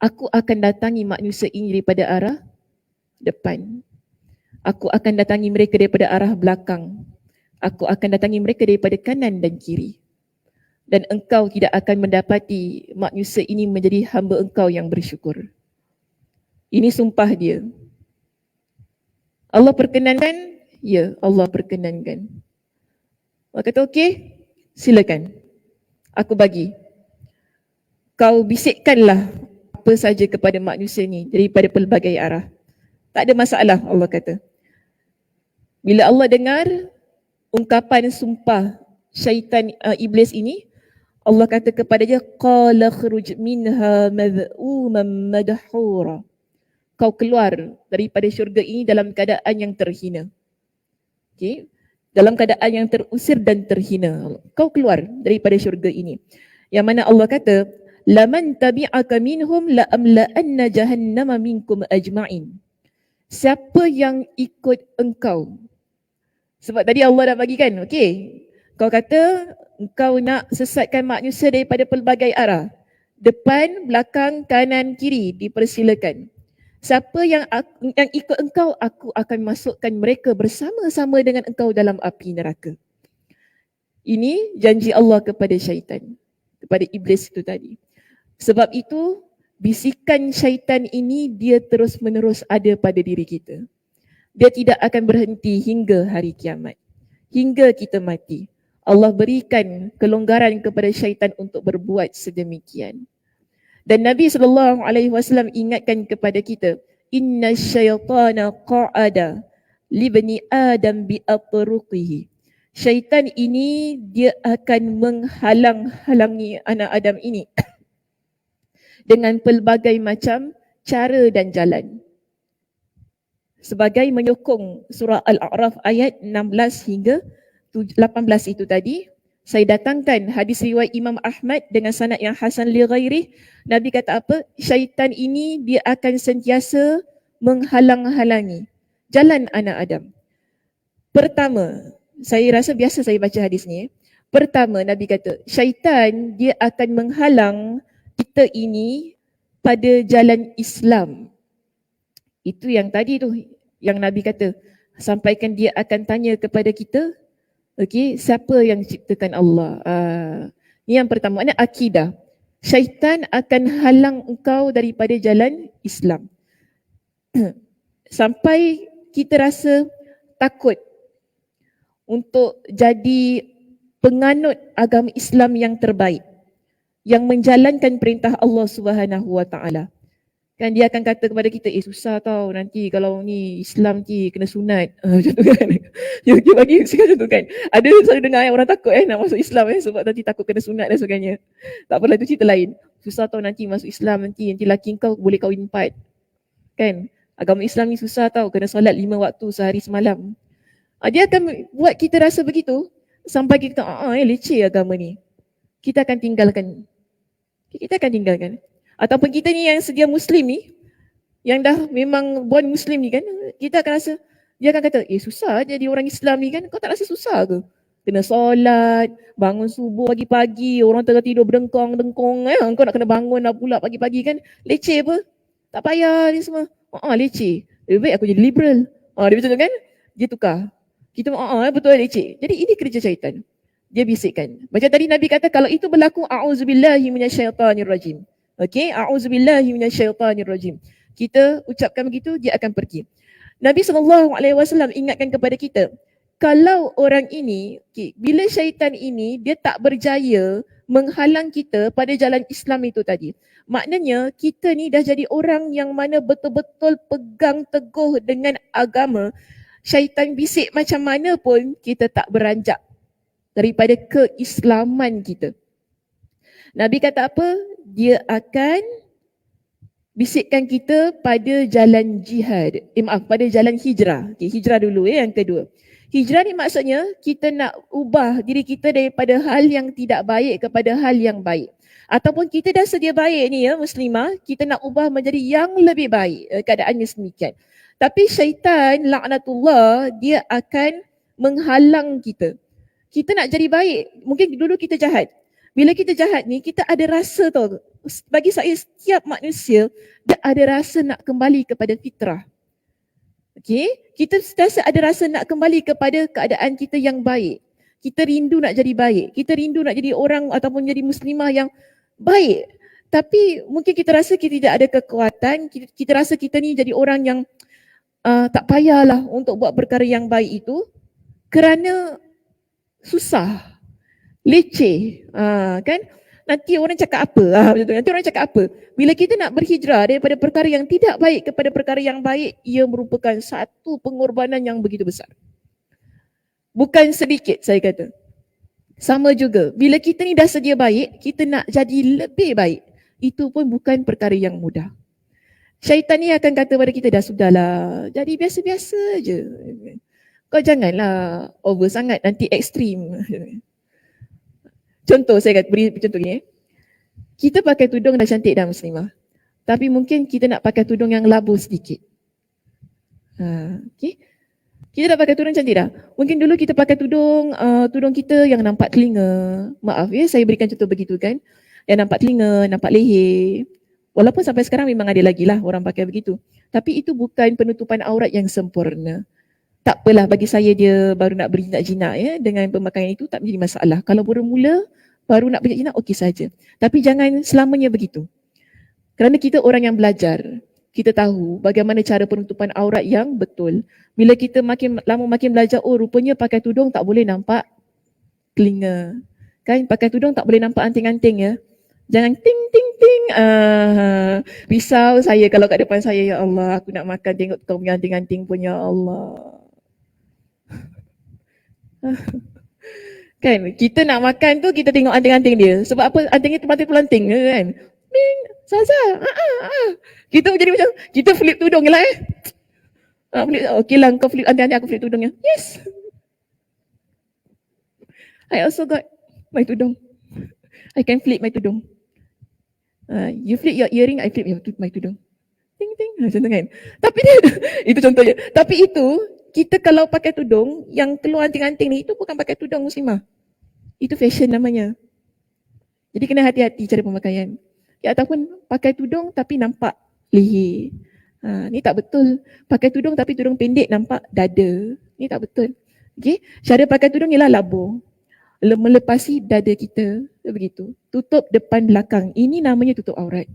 Aku akan datangi manusia ini daripada arah depan. Aku akan datangi mereka daripada arah belakang. Aku akan datangi mereka daripada kanan dan kiri. Dan engkau tidak akan mendapati manusia ini menjadi hamba engkau yang bersyukur. Ini sumpah dia. Allah perkenankan? Ya, Allah perkenankan. Allah kata, okey, silakan. Aku bagi. Kau bisikkanlah apa saja kepada manusia ni daripada pelbagai arah. Tak ada masalah, Allah kata. Bila Allah dengar ungkapan sumpah syaitan iblis ini, Allah kata kepada dia, qala khruj minha madhuman madhura. Kau keluar daripada syurga ini dalam keadaan yang terhina. Okay? Dalam keadaan yang terusir dan terhina. Kau keluar daripada syurga ini. Yang mana Allah kata, laman tabi'aka minhum la amla'anna jahannama minkum ajma'in. Siapa yang ikut engkau? Sebab tadi Allah dah bagi kan, okey. Kau kata engkau nak sesatkan manusia daripada pelbagai arah. Depan, belakang, kanan, kiri, dipersilakan. Siapa yang ikut engkau, aku akan masukkan mereka bersama-sama dengan engkau dalam api neraka. Ini janji Allah kepada syaitan, kepada iblis itu tadi. Sebab itu, bisikan syaitan ini dia terus menerus ada pada diri kita. Dia tidak akan berhenti hingga hari kiamat. Hingga kita mati. Allah berikan kelonggaran kepada syaitan untuk berbuat sedemikian. Dan Nabi SAW ingatkan kepada kita, inna syaitana qa'ada libni adam bi atruqihi. Syaitan ini dia akan menghalang-halangi anak Adam ini dengan pelbagai macam cara dan jalan. Sebagai menyokong surah Al-A'raf ayat 16 hingga 18 itu tadi, saya datangkan hadis riwayat Imam Ahmad dengan sanad yang hasan li ghairi. Nabi kata apa? Syaitan ini dia akan sentiasa menghalang-halangi jalan anak Adam. Pertama, saya rasa biasa saya baca hadis ni. Pertama, Nabi kata, syaitan dia akan menghalang kita ini pada jalan Islam. Itu yang tadi tu, yang Nabi kata, sampaikan dia akan tanya kepada kita, okey, siapa yang ciptakan Allah? Ini yang pertama, maknanya akidah. Syaitan akan halang engkau daripada jalan Islam. Sampai kita rasa takut untuk jadi penganut agama Islam yang terbaik, yang menjalankan perintah Allah Subhanahu Wa Taala. Kan dia akan kata kepada kita, susah tau nanti kalau ni Islam ni kena sunat. Macam tu kan. Dia bagi sekarang tu kan. Ada saya dengar orang takut nak masuk Islam sebab nanti takut kena sunat dan sebagainya. Tak apalah, itu cerita lain. Susah tau nanti masuk Islam, nanti laki kau boleh kahwin 4. Kan? Agama Islam ni susah tau, kena solat 5 waktu sehari semalam. Dia akan buat kita rasa begitu sampai kita leceh agama ni. Kita akan tinggalkan. Ataupun kita ni yang sedia Muslim ni, yang dah memang born Muslim ni kan, kita akan rasa, dia akan kata, susah jadi orang Islam ni kan, kau tak rasa susah ke? Kena solat, bangun subuh pagi-pagi, orang tengah tidur berdengkong-dengkong, kau nak kena bangun nak pula pagi-pagi kan, leceh apa? Tak payah ni semua. Leceh. Lebih baik aku jadi liberal. Dia betul kan? Dia tukar. Kita betul leceh. Jadi ini kerja syaitan. Dia bisikkan. Macam tadi Nabi kata, kalau itu berlaku, a'udzubillahi minasyaitanirrajim. Okey, a'udzubillahi minasyaitanirrajim. Kita ucapkan begitu, dia akan pergi. Nabi SAW ingatkan kepada kita, kalau orang ini, bila syaitan ini dia tak berjaya menghalang kita pada jalan Islam itu tadi, maknanya kita ni dah jadi orang yang mana betul-betul pegang teguh dengan agama. Syaitan bisik macam mana pun kita tak beranjak daripada keislaman kita. Nabi kata apa? Dia akan bisikkan kita pada jalan jihad. Pada jalan hijrah. Hijrah dulu yang kedua. Hijrah ni maksudnya kita nak ubah diri kita daripada hal yang tidak baik kepada hal yang baik. Ataupun kita dah sedia baik ni ya muslimah, kita nak ubah menjadi yang lebih baik keadaannya sedemikian. Tapi syaitan laknatullah dia akan menghalang kita. Kita nak jadi baik, mungkin dulu kita jahat. Bila kita jahat ni kita ada rasa tau. Bagi saya setiap manusia dia ada rasa nak kembali kepada fitrah. Okey, kita sentiasa ada rasa nak kembali kepada keadaan kita yang baik. Kita rindu nak jadi baik. Kita rindu nak jadi orang ataupun jadi muslimah yang baik. Tapi mungkin kita rasa kita tidak ada kekuatan. Kita rasa kita ni jadi orang yang tak payahlah untuk buat perkara yang baik itu kerana susah, leceh, kan? Nanti orang cakap apa? Nanti orang cakap apa? Bila kita nak berhijrah daripada perkara yang tidak baik kepada perkara yang baik, ia merupakan satu pengorbanan yang begitu besar. Bukan sedikit saya kata. Sama juga, bila kita ni dah sedia baik, kita nak jadi lebih baik. Itu pun bukan perkara yang mudah. Syaitan ni akan kata pada kita, dah sudahlah, jadi biasa-biasa je. Kau janganlah over sangat, nanti ekstrim. Contoh, saya kata, beri contoh ni. Kita pakai tudung dah cantik dah muslimah. Tapi mungkin kita nak pakai tudung yang labu sedikit. Okay. Kita dah pakai tudung cantik dah. Mungkin dulu kita pakai tudung kita yang nampak telinga. Maaf ya, saya berikan contoh begitu kan. Yang nampak telinga, nampak leher. Walaupun sampai sekarang memang ada lagi lah orang pakai begitu. Tapi itu bukan penutupan aurat yang sempurna. Tak apalah, bagi saya dia baru nak berjinak-jinak ya, dengan pemakaian itu tak menjadi masalah. Kalau bermula baru nak berjinak-jinak okey saja. Tapi jangan selamanya begitu. Kerana kita orang yang belajar, kita tahu bagaimana cara penutupan aurat yang betul. Bila kita makin lama makin belajar, oh rupanya pakai tudung tak boleh nampak telinga. Kan pakai tudung tak boleh nampak anting-anting ya. Jangan ting ting ting. Risau saya kalau kat depan saya, ya Allah, aku nak makan tengok kau punya anting-anting pun, ya Allah. Kan kita nak makan tu kita tengok anting-anting dia. Sebab apa? Antingnya terpelanting-pelanting kan. Bing, Zaza. Kita menjadi macam kita flip tudung lah flip, okay lah kau flip anting-anting, aku flip tudungnya. Yes. I also got my tudung. I can flip my tudung. You flip your earring, I flip my tudung. Ting ting. Macam tu kan. Tapi dia itu contohnya. Tapi itu kita kalau pakai tudung yang keluar anting-anting ni, itu bukan pakai tudung muslimah. Itu fashion namanya. Jadi kena hati-hati cara pemakaian. Ya, ataupun pakai tudung tapi nampak leher. Ni tak betul. Pakai tudung tapi tudung pendek nampak dada. Ni tak betul. Okay? Cara pakai tudung ialah labur. Melepasi dada kita. Begitu. Tutup depan belakang. Ini namanya tutup aurat.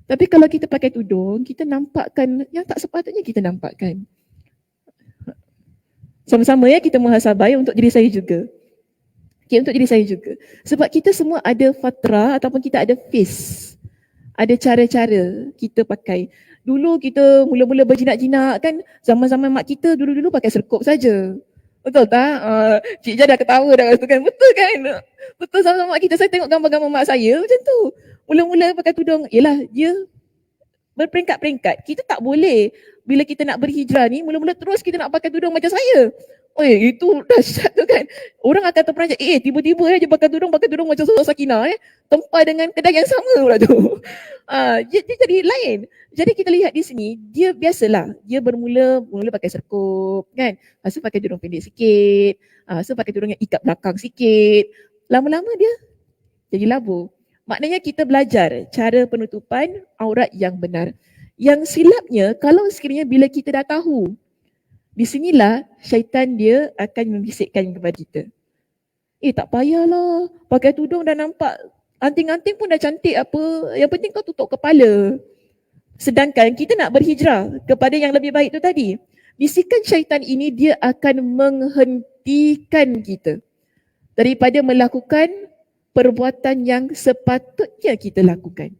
Tapi kalau kita pakai tudung, kita nampakkan yang tak sepatutnya kita nampakkan. Sama-sama ya kita muhasabah untuk diri saya juga. Okay, untuk diri saya juga. Sebab kita semua ada fatrah ataupun kita ada face. Ada cara-cara kita pakai. Dulu kita mula-mula berjinak-jinak kan, zaman-zaman mak kita dulu-dulu pakai serkup saja. Betul tak? Cik Jah dah ketawa dah kata kan. Betul kan? Betul sama-sama mak kita. Saya tengok gambar-gambar mak saya macam tu. Mula-mula pakai tudung. Yelah, dia berperingkat-peringkat. Kita tak boleh bila kita nak berhijrah ni, mula-mula terus kita nak pakai tudung macam saya. Itu dahsyat tu kan. Orang akan terperanjat, tiba-tiba je pakai tudung macam Surah Sakinah tempah dengan kedai yang sama pula tu. Dia jadi lain. Jadi kita lihat di sini, dia biasalah. Dia mula pakai serkup kan. Lepas tu pakai tudung pendek sikit. Lepas tu pakai tudung yang ikat belakang sikit. Lama-lama dia jadi labu. Maknanya kita belajar cara penutupan aurat yang benar. Yang silapnya kalau sekiranya bila kita dah tahu, di sinilah syaitan dia akan membisikkan kepada kita. Tak payahlah, pakai tudung dah nampak anting-anting pun dah cantik apa, yang penting kau tutup kepala. Sedangkan kita nak berhijrah kepada yang lebih baik tu tadi. Bisikan syaitan ini dia akan menghentikan kita daripada melakukan perbuatan yang sepatutnya kita lakukan.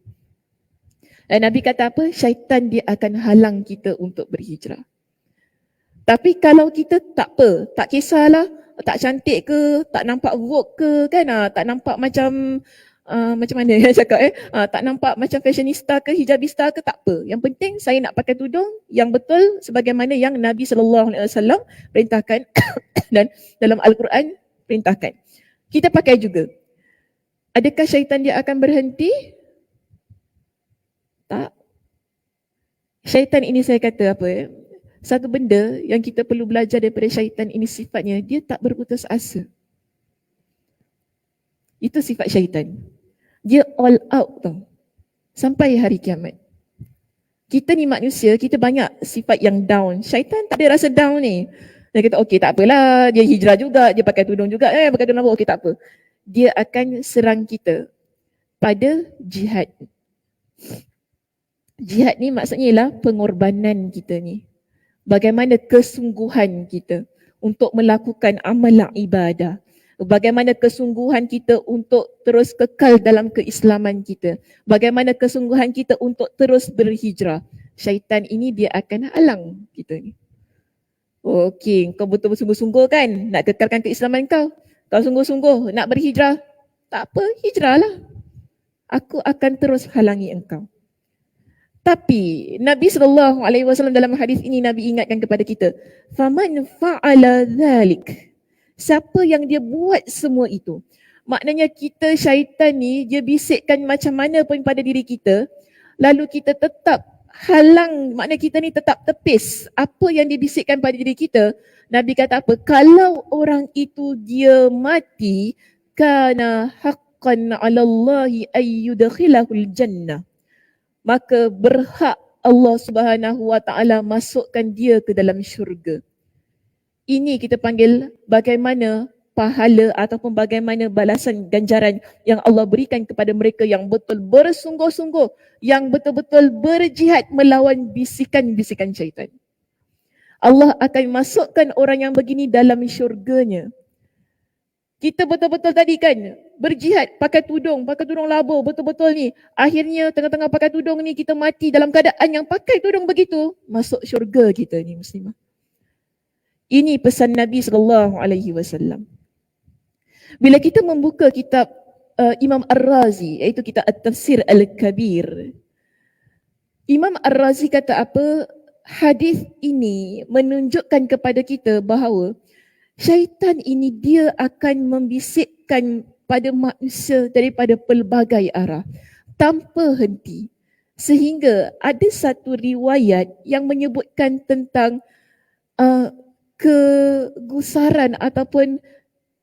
Dan Nabi kata apa? Syaitan dia akan halang kita untuk berhijrah. Tapi kalau kita tak apa, tak kisahlah, tak cantik ke, tak nampak vogue ke kan, tak nampak macam mana yang cakap tak nampak macam fashionista ke, hijabista ke, tak apa. Yang penting saya nak pakai tudung yang betul sebagaimana yang Nabi SAW perintahkan dan dalam Al-Quran perintahkan. Kita pakai juga. Adakah syaitan dia akan berhenti? Tak. Syaitan ini saya kata apa satu benda yang kita perlu belajar daripada syaitan ini sifatnya, dia tak berputus asa. Itu sifat syaitan. Dia all out tau. Sampai hari kiamat. Kita ni manusia, kita banyak sifat yang down. Syaitan tak ada rasa down ni. Dia kata okey tak apalah, dia hijrah juga, dia pakai tudung juga, pakai tudung apa, okey tak apa. Dia akan serang kita pada jihad. Jihad ni maksudnya ialah pengorbanan kita ni. Bagaimana kesungguhan kita untuk melakukan amalan ibadah. Bagaimana kesungguhan kita untuk terus kekal dalam keislaman kita. Bagaimana kesungguhan kita untuk terus berhijrah. Syaitan ini dia akan halang kita ni. Okey, kau betul-betul sungguh-sungguh kan nak kekalkan keislaman kau. Kau sungguh-sungguh nak berhijrah. Tak apa, hijrahlah. Aku akan terus halangi engkau. Tapi Nabi SAW dalam hadis ini Nabi ingatkan kepada kita, faman fa'ala dhalik. Siapa yang dia buat semua itu? Maknanya kita syaitan ni dia bisikkan macam mana pun pada diri kita, lalu kita tetap halang, maknanya kita ni tetap tepis apa yang dibisikkan pada diri kita. Nabi kata apa? Kalau orang itu dia mati, kana haqqan 'ala Allahi ay yudkhilahul jannah. Maka berhak Allah Subhanahu Wa Taala masukkan dia ke dalam syurga. Ini kita panggil bagaimana pahala ataupun bagaimana balasan ganjaran yang Allah berikan kepada mereka yang betul bersungguh-sungguh, yang betul-betul berjihad melawan bisikan-bisikan syaitan. Allah akan masukkan orang yang begini dalam syurganya. Kita betul-betul tadi kan berjihad pakai tudung labur betul-betul ni. Akhirnya tengah-tengah pakai tudung ni kita mati dalam keadaan yang pakai tudung begitu, masuk syurga kita ni muslimah. Ini pesan Nabi SAW. Bila kita membuka kitab Imam Ar-Razi, iaitu kitab At-Tafsir Al-Kabir. Imam Ar-Razi kata apa? Hadis ini menunjukkan kepada kita bahawa syaitan ini dia akan membisikkan pada manusia daripada pelbagai arah tanpa henti. Sehingga ada satu riwayat yang menyebutkan tentang kegusaran ataupun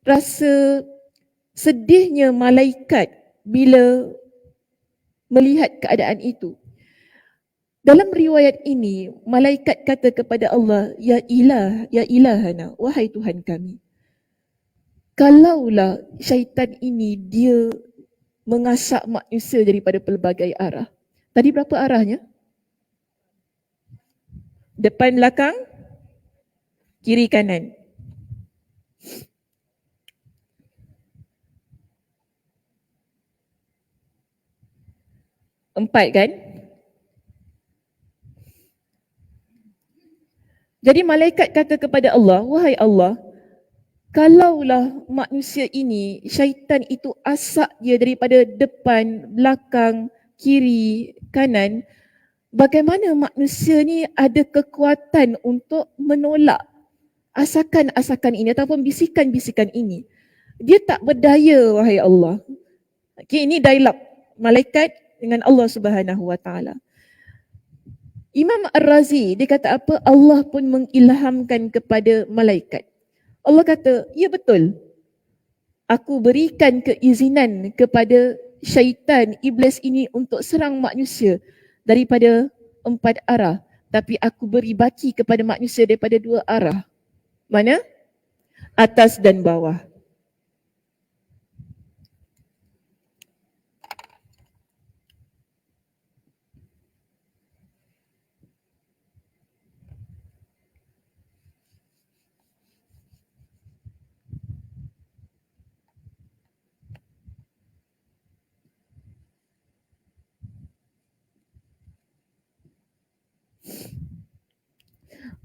rasa sedihnya malaikat bila melihat keadaan itu. Dalam riwayat ini, malaikat kata kepada Allah, ya ilahana, wahai Tuhan kami. Kalaulah syaitan ini dia mengasak manusia daripada pelbagai arah. Tadi berapa arahnya? Depan, belakang, kiri, kanan. Empat kan? Jadi malaikat kata kepada Allah, wahai Allah, kalaulah manusia ini, syaitan itu asak dia daripada depan, belakang, kiri, kanan, bagaimana manusia ni ada kekuatan untuk menolak asakan-asakan ini ataupun bisikan-bisikan ini. Dia tak berdaya, wahai Allah. Okay, ini dialog malaikat dengan Allah Subhanahu Wa Taala. Imam Ar-Razi dia kata apa? Allah pun mengilhamkan kepada malaikat. Allah kata, ya betul. Aku berikan keizinan kepada syaitan, iblis ini untuk serang manusia daripada 4 arah. Tapi aku beri baki kepada manusia daripada 2 arah. Mana? Atas dan bawah.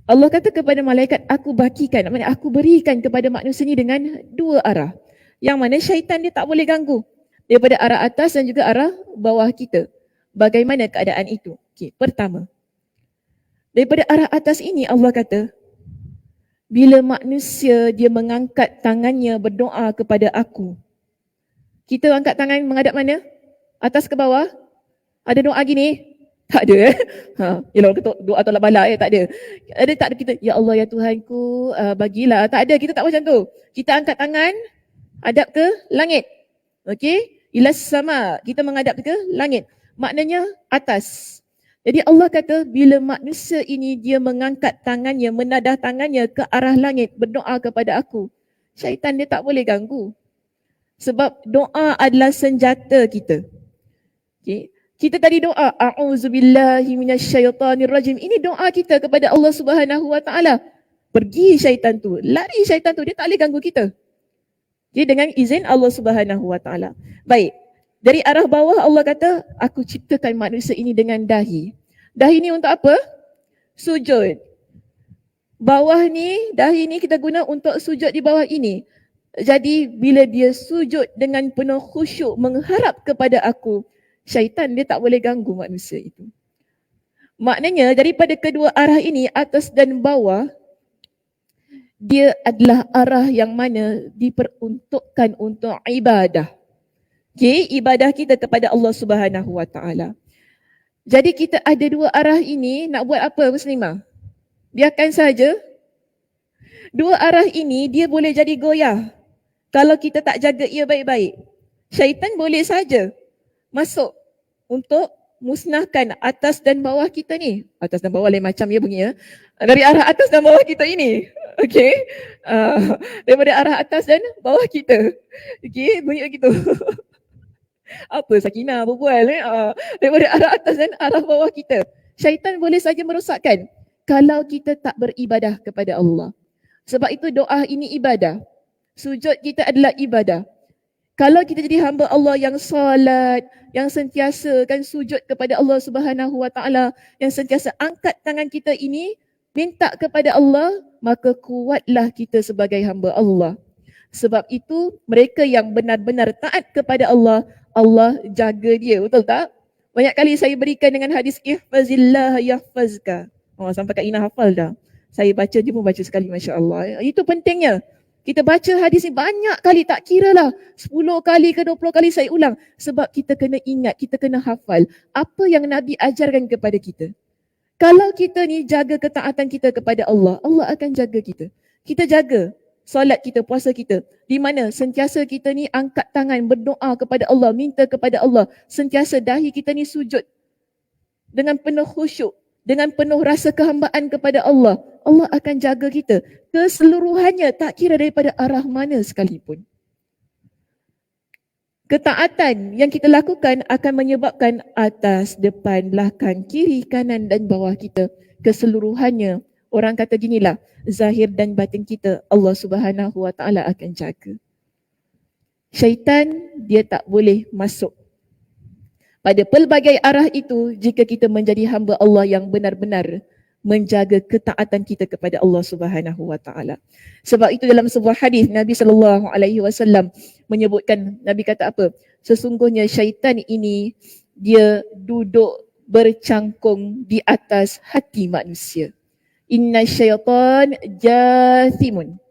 Allah kata kepada malaikat, aku bagikan, maknanya aku berikan kepada manusia ni dengan dua arah. Yang mana syaitan dia tak boleh ganggu. Daripada arah atas dan juga arah bawah kita. Bagaimana keadaan itu? Okay, pertama, daripada arah atas ini Allah kata, bila manusia dia mengangkat tangannya berdoa kepada aku. Kita angkat tangan menghadap mana? Atas ke bawah? Ada doa gini? Tak ada. Yalah, doa tolak bala tak ada. Tak ada kita, ya Allah ya Tuhanku, bagilah. Tak ada, kita tak macam tu. Kita angkat tangan, hadap ke langit. Okey? Ilas sama, kita menghadap ke langit. Maknanya atas. Jadi Allah kata bila manusia ini dia mengangkat tangannya, menadah tangannya ke arah langit, berdoa kepada aku, syaitan dia tak boleh ganggu. Sebab doa adalah senjata kita. Okay. Kita tadi doa, a'udzubillahi minasyaitonirrajim. Ini doa kita kepada Allah Subhanahu Wa Taala. Pergi syaitan tu, lari syaitan tu, dia tak boleh ganggu kita. Okay, dengan izin Allah Subhanahu Wa Taala. Baik. Dari arah bawah Allah kata, aku ciptakan manusia ini dengan dahi. Dahi ni untuk apa? Sujud. Bawah ni, dahi ni kita guna untuk sujud di bawah ini. Jadi bila dia sujud dengan penuh khusyuk mengharap kepada aku, syaitan dia tak boleh ganggu manusia itu. Maknanya daripada kedua arah ini, atas dan bawah, dia adalah arah yang mana diperuntukkan untuk ibadah. Okay, ibadah kita kepada Allah Subhanahu Wa Taala. Jadi kita ada dua arah ini, nak buat apa Muslimah? Biarkan saja. Dua arah ini dia boleh jadi goyah kalau kita tak jaga ia baik-baik. Syaitan boleh saja masuk untuk musnahkan atas dan bawah kita ni. Atas dan bawah lain macam ya bunyi ya. Dari arah atas dan bawah kita ini. Okey. Daripada arah atas dan bawah kita. Okey, bunyi begitu. Apa Sakinah berbual daripada arah atas dan arah bawah kita. Syaitan boleh saja merosakkan kalau kita tak beribadah kepada Allah. Sebab itu doa ini ibadah. Sujud kita adalah ibadah. Kalau kita jadi hamba Allah yang salat, yang sentiasa kan sujud kepada Allah Subhanahu Wa Taala, yang sentiasa angkat tangan kita ini minta kepada Allah, maka kuatlah kita sebagai hamba Allah. Sebab itu mereka yang benar-benar taat kepada Allah, Allah jaga dia, betul tak? Banyak kali saya berikan dengan hadis ihfazillah yahfazka. Sampai Kak Ina hafal dah. Saya baca, dia pun baca sekali, Masya Allah. Itu pentingnya. Kita baca hadis ni banyak kali, tak kira lah 10 kali ke 20 kali saya ulang. Sebab kita kena ingat, kita kena hafal apa yang Nabi ajarkan kepada kita. Kalau kita ni jaga ketaatan kita kepada Allah, Allah akan jaga kita. Kita jaga solat kita, puasa kita. Di mana sentiasa kita ni angkat tangan, berdoa kepada Allah, minta kepada Allah. Sentiasa dahi kita ni sujud dengan penuh khusyuk, dengan penuh rasa kehambaan kepada Allah. Allah akan jaga kita keseluruhannya, tak kira daripada arah mana sekalipun. Ketaatan yang kita lakukan akan menyebabkan atas, depan, belakang, kiri, kanan dan bawah kita keseluruhannya. Orang kata ginilah, zahir dan batin kita Allah Subhanahu Wa Taala akan jaga. Syaitan dia tak boleh masuk pada pelbagai arah itu jika kita menjadi hamba Allah yang benar-benar menjaga ketaatan kita kepada Allah Subhanahu Wa Taala. Sebab itu dalam sebuah hadis Nabi sallallahu alaihi wasallam menyebutkan, Nabi kata apa? Sesungguhnya syaitan ini dia duduk bercangkung di atas hati manusia. Inna syaitan jathimun.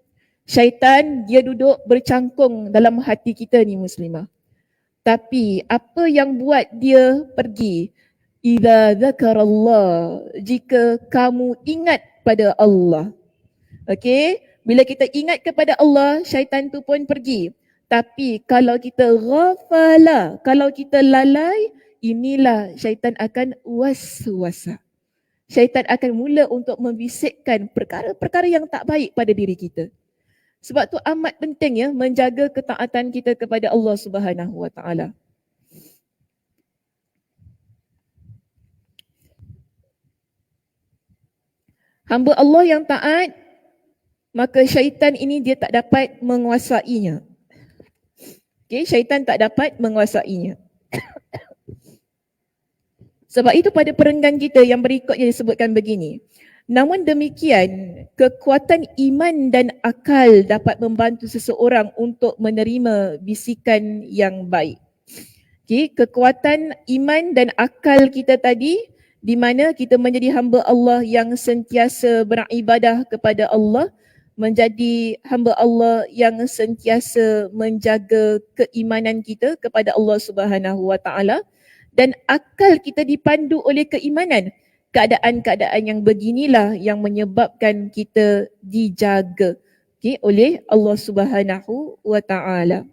Syaitan dia duduk bercangkung dalam hati kita ni Muslimah. Tapi apa yang buat dia pergi? Idza zakarallah, jika kamu ingat pada Allah. Okey, bila kita ingat kepada Allah, syaitan tu pun pergi. Tapi kalau kita ghafala, kalau kita lalai, inilah syaitan akan waswasa. Syaitan akan mula untuk membisikkan perkara-perkara yang tak baik pada diri kita. Sebab tu amat penting ya menjaga ketaatan kita kepada Allah Subhanahu Wa Taala. Hamba Allah yang taat, maka syaitan ini dia tak dapat menguasainya. Okay, syaitan tak dapat menguasainya. Sebab itu pada perenggan kita yang berikutnya disebutkan begini. Namun demikian, kekuatan iman dan akal dapat membantu seseorang untuk menerima bisikan yang baik. Okay, kekuatan iman dan akal kita tadi, di mana kita menjadi hamba Allah yang sentiasa beribadah kepada Allah, menjadi hamba Allah yang sentiasa menjaga keimanan kita kepada Allah Subhanahu Wa Taala, dan akal kita dipandu oleh keimanan. Keadaan-keadaan yang beginilah yang menyebabkan kita dijaga, okay, oleh Allah Subhanahu Wa Taala.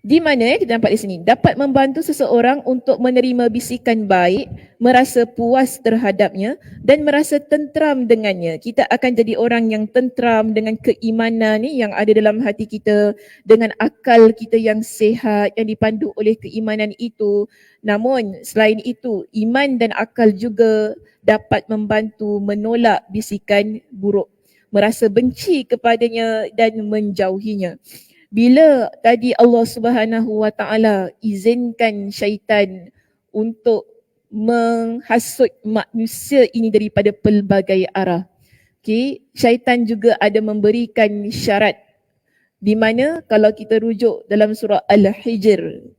Di mana kita nampak di sini, dapat membantu seseorang untuk menerima bisikan baik, merasa puas terhadapnya dan merasa tentram dengannya. Kita akan jadi orang yang tentram dengan keimanan ni yang ada dalam hati kita, dengan akal kita yang sihat, yang dipandu oleh keimanan itu. Namun selain itu, iman dan akal juga dapat membantu menolak bisikan buruk, merasa benci kepadanya dan menjauhinya. Bila tadi Allah Subhanahu Wa Taala izinkan syaitan untuk menghasut manusia ini daripada pelbagai arah. Okay, syaitan juga ada memberikan syarat, di mana kalau kita rujuk dalam surah Al-Hijr,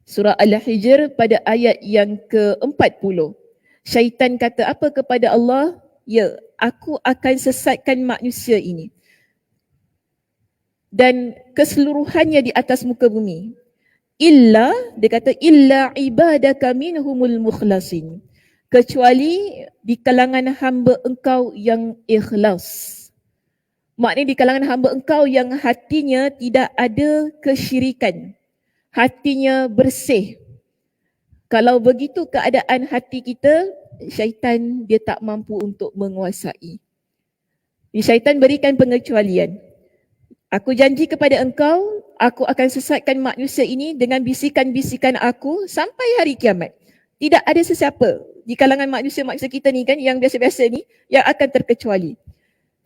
surah Al-Hijr pada ayat yang ke-40, syaitan kata apa kepada Allah? Ya, aku akan sesatkan manusia ini dan keseluruhannya di atas muka bumi. Illa, dia kata illa ibadaka minhumul mukhlasin, kecuali di kalangan hamba engkau yang ikhlas. Maknanya di kalangan hamba engkau yang hatinya tidak ada kesyirikan, hatinya bersih. Kalau begitu keadaan hati kita, syaitan dia tak mampu untuk menguasai. Syaitan berikan pengecualian. Aku janji kepada engkau, aku akan sesatkan manusia ini dengan bisikan-bisikan aku sampai hari kiamat. Tidak ada sesiapa di kalangan manusia-manusia kita ni kan, yang biasa-biasa ni, yang akan terkecuali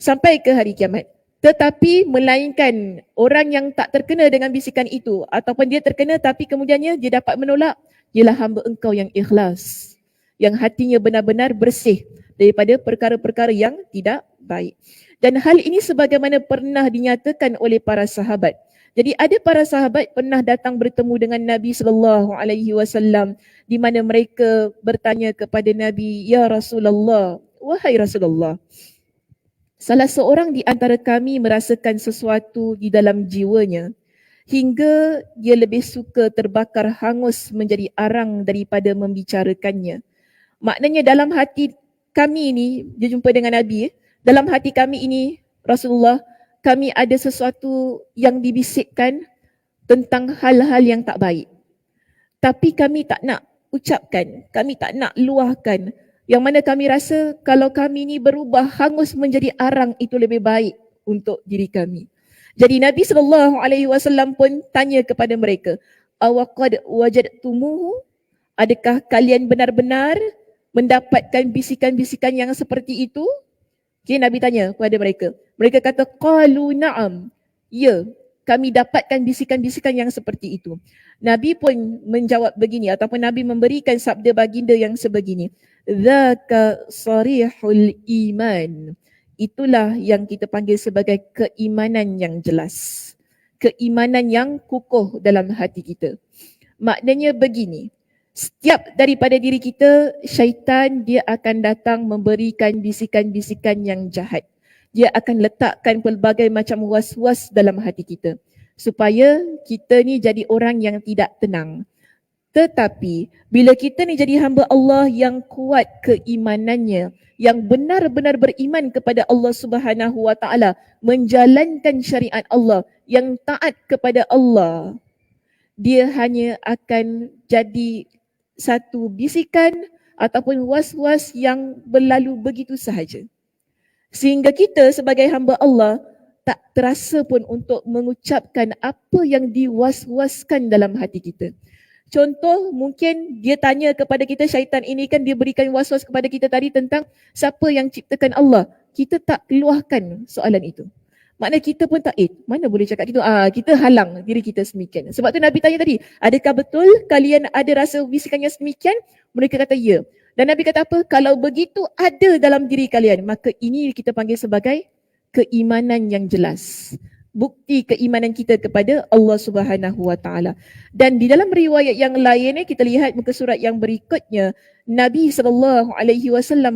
sampai ke hari kiamat. Tetapi melainkan orang yang tak terkena dengan bisikan itu, ataupun dia terkena tapi kemudiannya dia dapat menolak, ialah hamba engkau yang ikhlas, yang hatinya benar-benar bersih daripada perkara-perkara yang tidak baik. Dan hal ini sebagaimana pernah dinyatakan oleh para sahabat. Jadi ada para sahabat pernah datang bertemu dengan Nabi SAW, di mana mereka bertanya kepada Nabi, "Ya Rasulullah, wahai Rasulullah, salah seorang di antara kami merasakan sesuatu di dalam jiwanya hingga dia lebih suka terbakar hangus menjadi arang daripada membicarakannya." Maknanya dalam hati kami ini, dia jumpa dengan Nabi, dalam hati kami ini, Rasulullah, kami ada sesuatu yang dibisikkan tentang hal-hal yang tak baik. Tapi kami tak nak ucapkan, kami tak nak luahkan. Yang mana kami rasa kalau kami ini berubah hangus menjadi arang, itu lebih baik untuk diri kami. Jadi Nabi SAW pun tanya kepada mereka, awaqad wajadtumuhu? Adakah kalian benar-benar mendapatkan bisikan-bisikan yang seperti itu? Okay, Nabi tanya kepada mereka. Mereka kata, qalu na'am. Ya, kami dapatkan bisikan-bisikan yang seperti itu. Nabi pun menjawab begini, ataupun Nabi memberikan sabda baginda yang sebegini. Dzaka sarihul iman. Itulah yang kita panggil sebagai keimanan yang jelas. Keimanan yang kukuh dalam hati kita. Maknanya begini, setiap daripada diri kita, syaitan dia akan datang memberikan bisikan-bisikan yang jahat. Dia akan letakkan pelbagai macam was-was dalam hati kita, supaya kita ni jadi orang yang tidak tenang. Tetapi bila kita ni jadi hamba Allah yang kuat keimanannya, yang benar-benar beriman kepada Allah Subhanahu Wa Taala, menjalankan syariat Allah, yang taat kepada Allah, dia hanya akan jadi satu bisikan ataupun was-was yang berlalu begitu sahaja. Sehingga kita sebagai hamba Allah tak terasa pun untuk mengucapkan apa yang diwas-waskan dalam hati kita. Contoh, mungkin dia tanya kepada kita, syaitan ini kan dia berikan was-was kepada kita tadi tentang siapa yang ciptakan Allah. Kita tak keluarkan soalan itu. Makna kita pun tak, mana boleh cakap gitu. Kita halang diri kita semikian. Sebab tu Nabi tanya tadi, adakah betul kalian ada rasa bisikan yang semikian? Mereka kata ya. Dan Nabi kata apa? Kalau begitu ada dalam diri kalian, maka ini kita panggil sebagai keimanan yang jelas. Bukti keimanan kita kepada Allah Subhanahu Wa Taala. Dan di dalam riwayat yang lain kita lihat muka surat yang berikutnya, Nabi SAW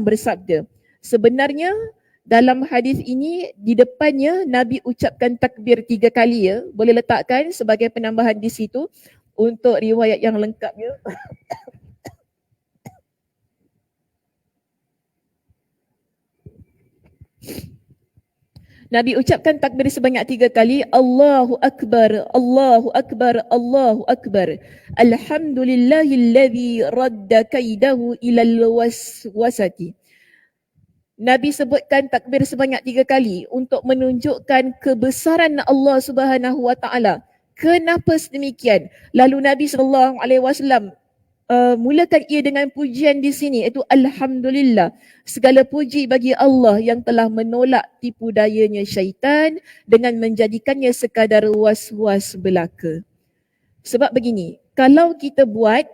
bersabda, sebenarnya dalam hadis ini di depannya Nabi ucapkan takbir 3 kali ya. Boleh letakkan sebagai penambahan di situ untuk riwayat yang lengkapnya. Nabi ucapkan takbir sebanyak 3 kali. Allahu Akbar, Allahu Akbar, Allahu Akbar. Alhamdulillahilladzi radda kaidahu ilal waswasati. Nabi sebutkan takbir sebanyak 3 kali untuk menunjukkan kebesaran Allah Subhanahu Wa Taala. Kenapa sedemikian? Lalu Nabi SAW mulakan ia dengan pujian di sini, iaitu Alhamdulillah. Segala puji bagi Allah yang telah menolak tipu dayanya syaitan dengan menjadikannya sekadar was-was belaka. Sebab begini, kalau kita buat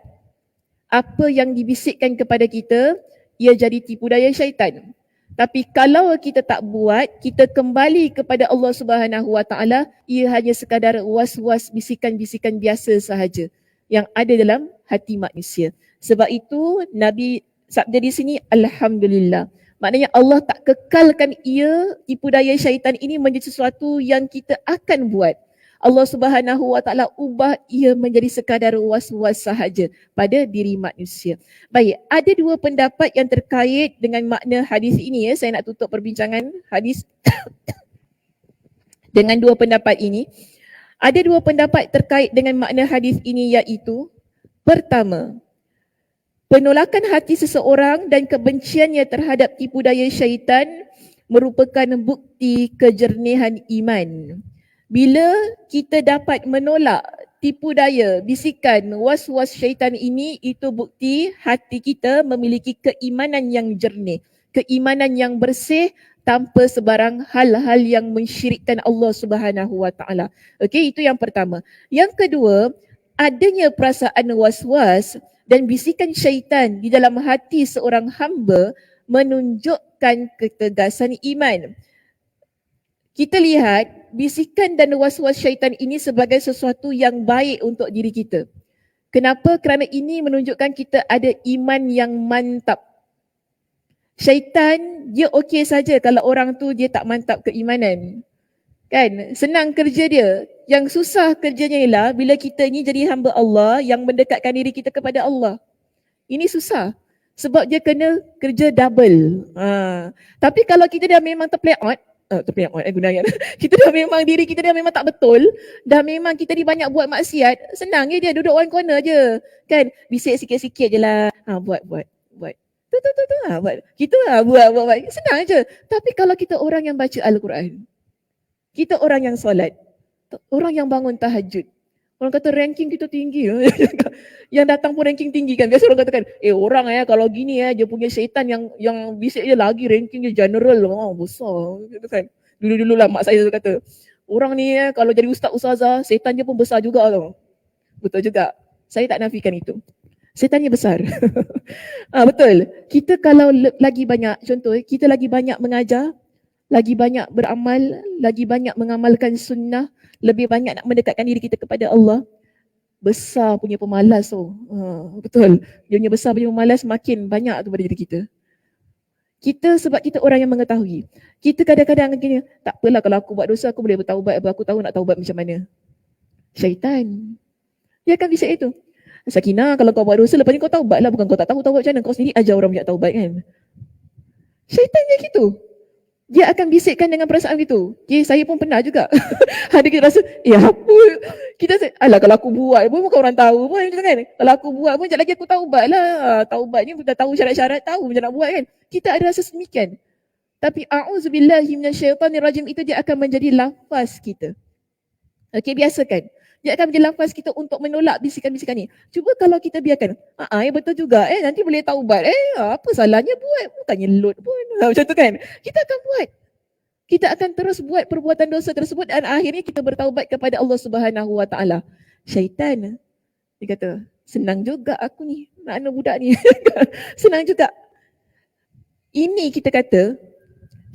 apa yang dibisikkan kepada kita, ia jadi tipu daya syaitan. Tapi kalau kita tak buat, kita kembali kepada Allah Subhanahu Wa Taala, ia hanya sekadar was-was bisikan-bisikan biasa sahaja yang ada dalam hati manusia. Sebab itu Nabi sabda di sini Alhamdulillah. Maknanya Allah tak kekalkan ia, tipu daya syaitan ini menjadi sesuatu yang kita akan buat. Allah Subhanahu Wa Taala ubah ia menjadi sekadar was-was sahaja pada diri manusia. Baik, ada 2 pendapat yang terkait dengan makna hadis ini ya. Saya nak tutup perbincangan hadis dengan 2 pendapat ini. Ada 2 pendapat terkait dengan makna hadis ini, iaitu pertama, penolakan hati seseorang dan kebenciannya terhadap tipu daya syaitan merupakan bukti kejernihan iman. Bila kita dapat menolak tipu daya, bisikan, was-was syaitan ini, itu bukti hati kita memiliki keimanan yang jernih, keimanan yang bersih tanpa sebarang hal-hal yang mensyirikkan Allah Subhanahu Wa Taala. Okey, itu yang pertama. Yang kedua, adanya perasaan was-was dan bisikan syaitan di dalam hati seorang hamba menunjukkan ketegasan iman. Kita lihat bisikan dan was-was syaitan ini sebagai sesuatu yang baik untuk diri kita. Kenapa? Kerana ini menunjukkan kita ada iman yang mantap. Syaitan dia okey saja kalau orang tu dia tak mantap keimanan. Kan? Senang kerja dia. Yang susah kerjanya ialah bila kita ni jadi hamba Allah yang mendekatkan diri kita kepada Allah. Ini susah. Sebab dia kena kerja double. Tapi kalau kita dah memang terpleot, gunakan. Kita dah memang diri kita dah memang tak betul, dah memang kita ni banyak buat maksiat, senang je dia duduk one corner je. Kan? Bisik sikit-sikit je lah. Buat. Buat. Kita buat. Senang je. Tapi kalau kita orang yang baca Al-Quran, kita orang yang solat, orang yang bangun tahajud, orang kata ranking kita tinggi. Yang datang pun ranking tinggi kan. Biasa orang katakan, orang kalau gini dia punya syaitan yang bisik je lagi ranking dia general. Besar. Gitu kan. Dulu-dulu lah mak saya kata, orang ni kalau jadi ustaz ustazah, syaitan dia pun besar juga tau. Betul juga. Saya tak nafikan itu. Syaitannya besar. Betul. Kita kalau lagi banyak, contoh kita lagi banyak mengajar, lagi banyak beramal, lagi banyak mengamalkan sunnah, lebih banyak nak mendekatkan diri kita kepada Allah, besar punya pemalas betul. Dia punya besar punya pemalas makin banyak tu pada diri kita. Kita sebab kita orang yang mengetahui. Kita kadang-kadang gini, tak apalah kalau aku buat dosa aku boleh bertaubat, aku tahu nak taubat macam mana. Syaitan. Dia akan bisik itu. Sakinah, kalau kau buat dosa lepas ni kau taubatlah, bukan kau tak tahu taubat macam mana, kau sendiri ajar orang banyak taubat kan. Syaitan dia gitu. Dia akan bisikkan dengan perasaan gitu. Saya pun pernah juga. Ada kita rasa, apa? Kita rasa, kalau aku buat pun bukan orang tahu pun kan. Kalau aku buat pun sekejap lagi aku taubat lah. Taubat ni dah tahu syarat-syarat, tahu macam nak buat kan. Kita ada rasa semikian. Tapi a'udzubillahi minasyaitanirrajim itu dia akan menjadi lafaz kita. Okey, biasakan. Dia akan menjadi lafaz kita untuk menolak bisikan-bisikan ni. Cuba kalau kita biarkan, betul juga, nanti boleh taubat, apa salahnya buat, bukannya load pun. Macam tu kan. Kita akan buat. kita akan terus buat perbuatan dosa tersebut dan akhirnya kita bertaubat kepada Allah Subhanahu Wa Taala. Syaitan, dia kata, senang juga aku ni, nak budak ni. Senang juga. Ini kita kata,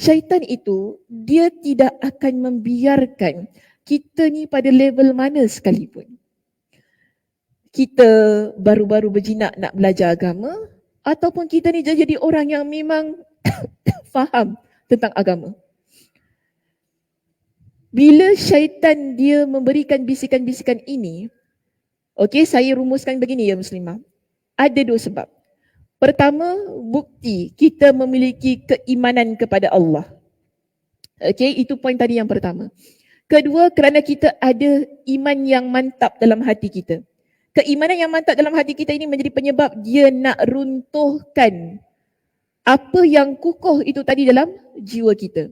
syaitan itu, dia tidak akan membiarkan kita ni pada level mana sekalipun. Kita baru-baru berjinak nak belajar agama, ataupun kita ni jadi orang yang memang faham tentang agama. Bila syaitan dia memberikan bisikan-bisikan ini, okey, saya rumuskan begini ya muslimah. Ada dua sebab. Pertama, bukti kita memiliki keimanan kepada Allah. Okey, itu poin tadi yang pertama. Kedua, kerana kita ada iman yang mantap dalam hati kita. Keimanan yang mantap dalam hati kita ini menjadi penyebab dia nak runtuhkan apa yang kukuh itu tadi dalam jiwa kita.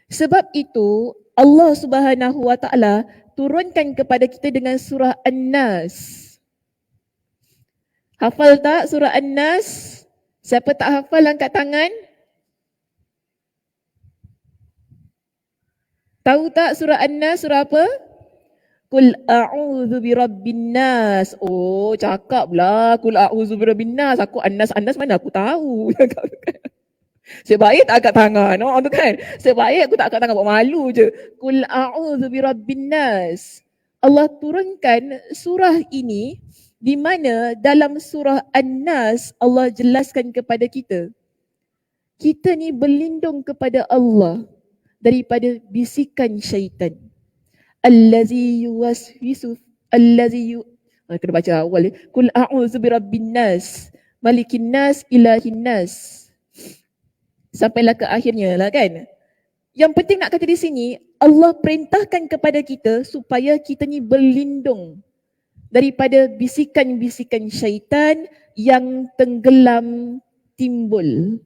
Sebab itu Allah Subhanahu Wa Taala turunkan kepada kita dengan surah An-Nas. Hafal tak surah An-Nas? Siapa tak hafal angkat tangan? Tahu tak surah An-Nas surah apa? Qul a'udzu birabbin nas. Oh, cakap lah qul a'udzu birabbin nas. Aku An-Nas mana aku tahu. Sebaik tak angkat tangan. Oh, tu kan. Sebaik aku tak angkat tangan, buat malu je. Qul a'udzu birabbin nas. Allah turunkan surah ini di mana dalam surah An-Nas Allah jelaskan kepada kita, kita ni berlindung kepada Allah daripada bisikan syaitan. Allazi yuwaswisu kena baca awal ya. Qul a'udzu birabbin nas, malikin nas, ilahin nas. Sampailah ke akhirnya lah kan. Yang penting nak kata di sini, Allah perintahkan kepada kita supaya kita ni berlindung daripada bisikan-bisikan syaitan yang tenggelam timbul.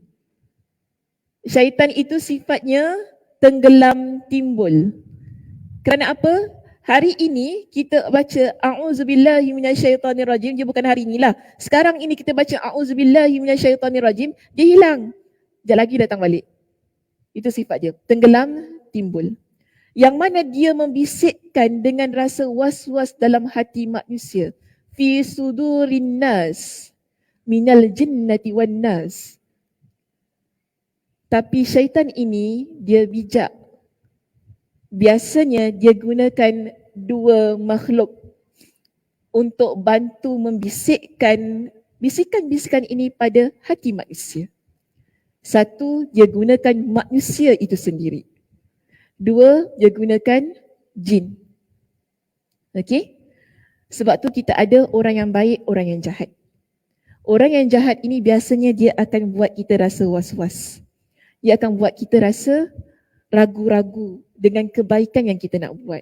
Syaitan itu sifatnya tenggelam timbul. Kerana apa? Hari ini kita baca a'udzubillahi minasyaitonirrajim, dia bukan hari inilah. Sekarang ini kita baca a'udzubillahi minasyaitonirrajim, dia hilang. Sekejap lagi datang balik. Itu sifat dia, tenggelam timbul. Yang mana dia membisikkan dengan rasa was-was dalam hati manusia. Fi sudurin nas minal jinnati wan nas. Tapi syaitan ini dia bijak. Biasanya dia gunakan dua makhluk untuk bantu membisikkan bisikan-bisikan ini pada hati manusia. Satu, dia gunakan manusia itu sendiri. Dua, dia gunakan jin. Okey? Sebab tu kita ada orang yang baik, orang yang jahat. Orang yang jahat ini biasanya dia akan buat kita rasa was-was. Dia akan buat kita rasa ragu-ragu dengan kebaikan yang kita nak buat.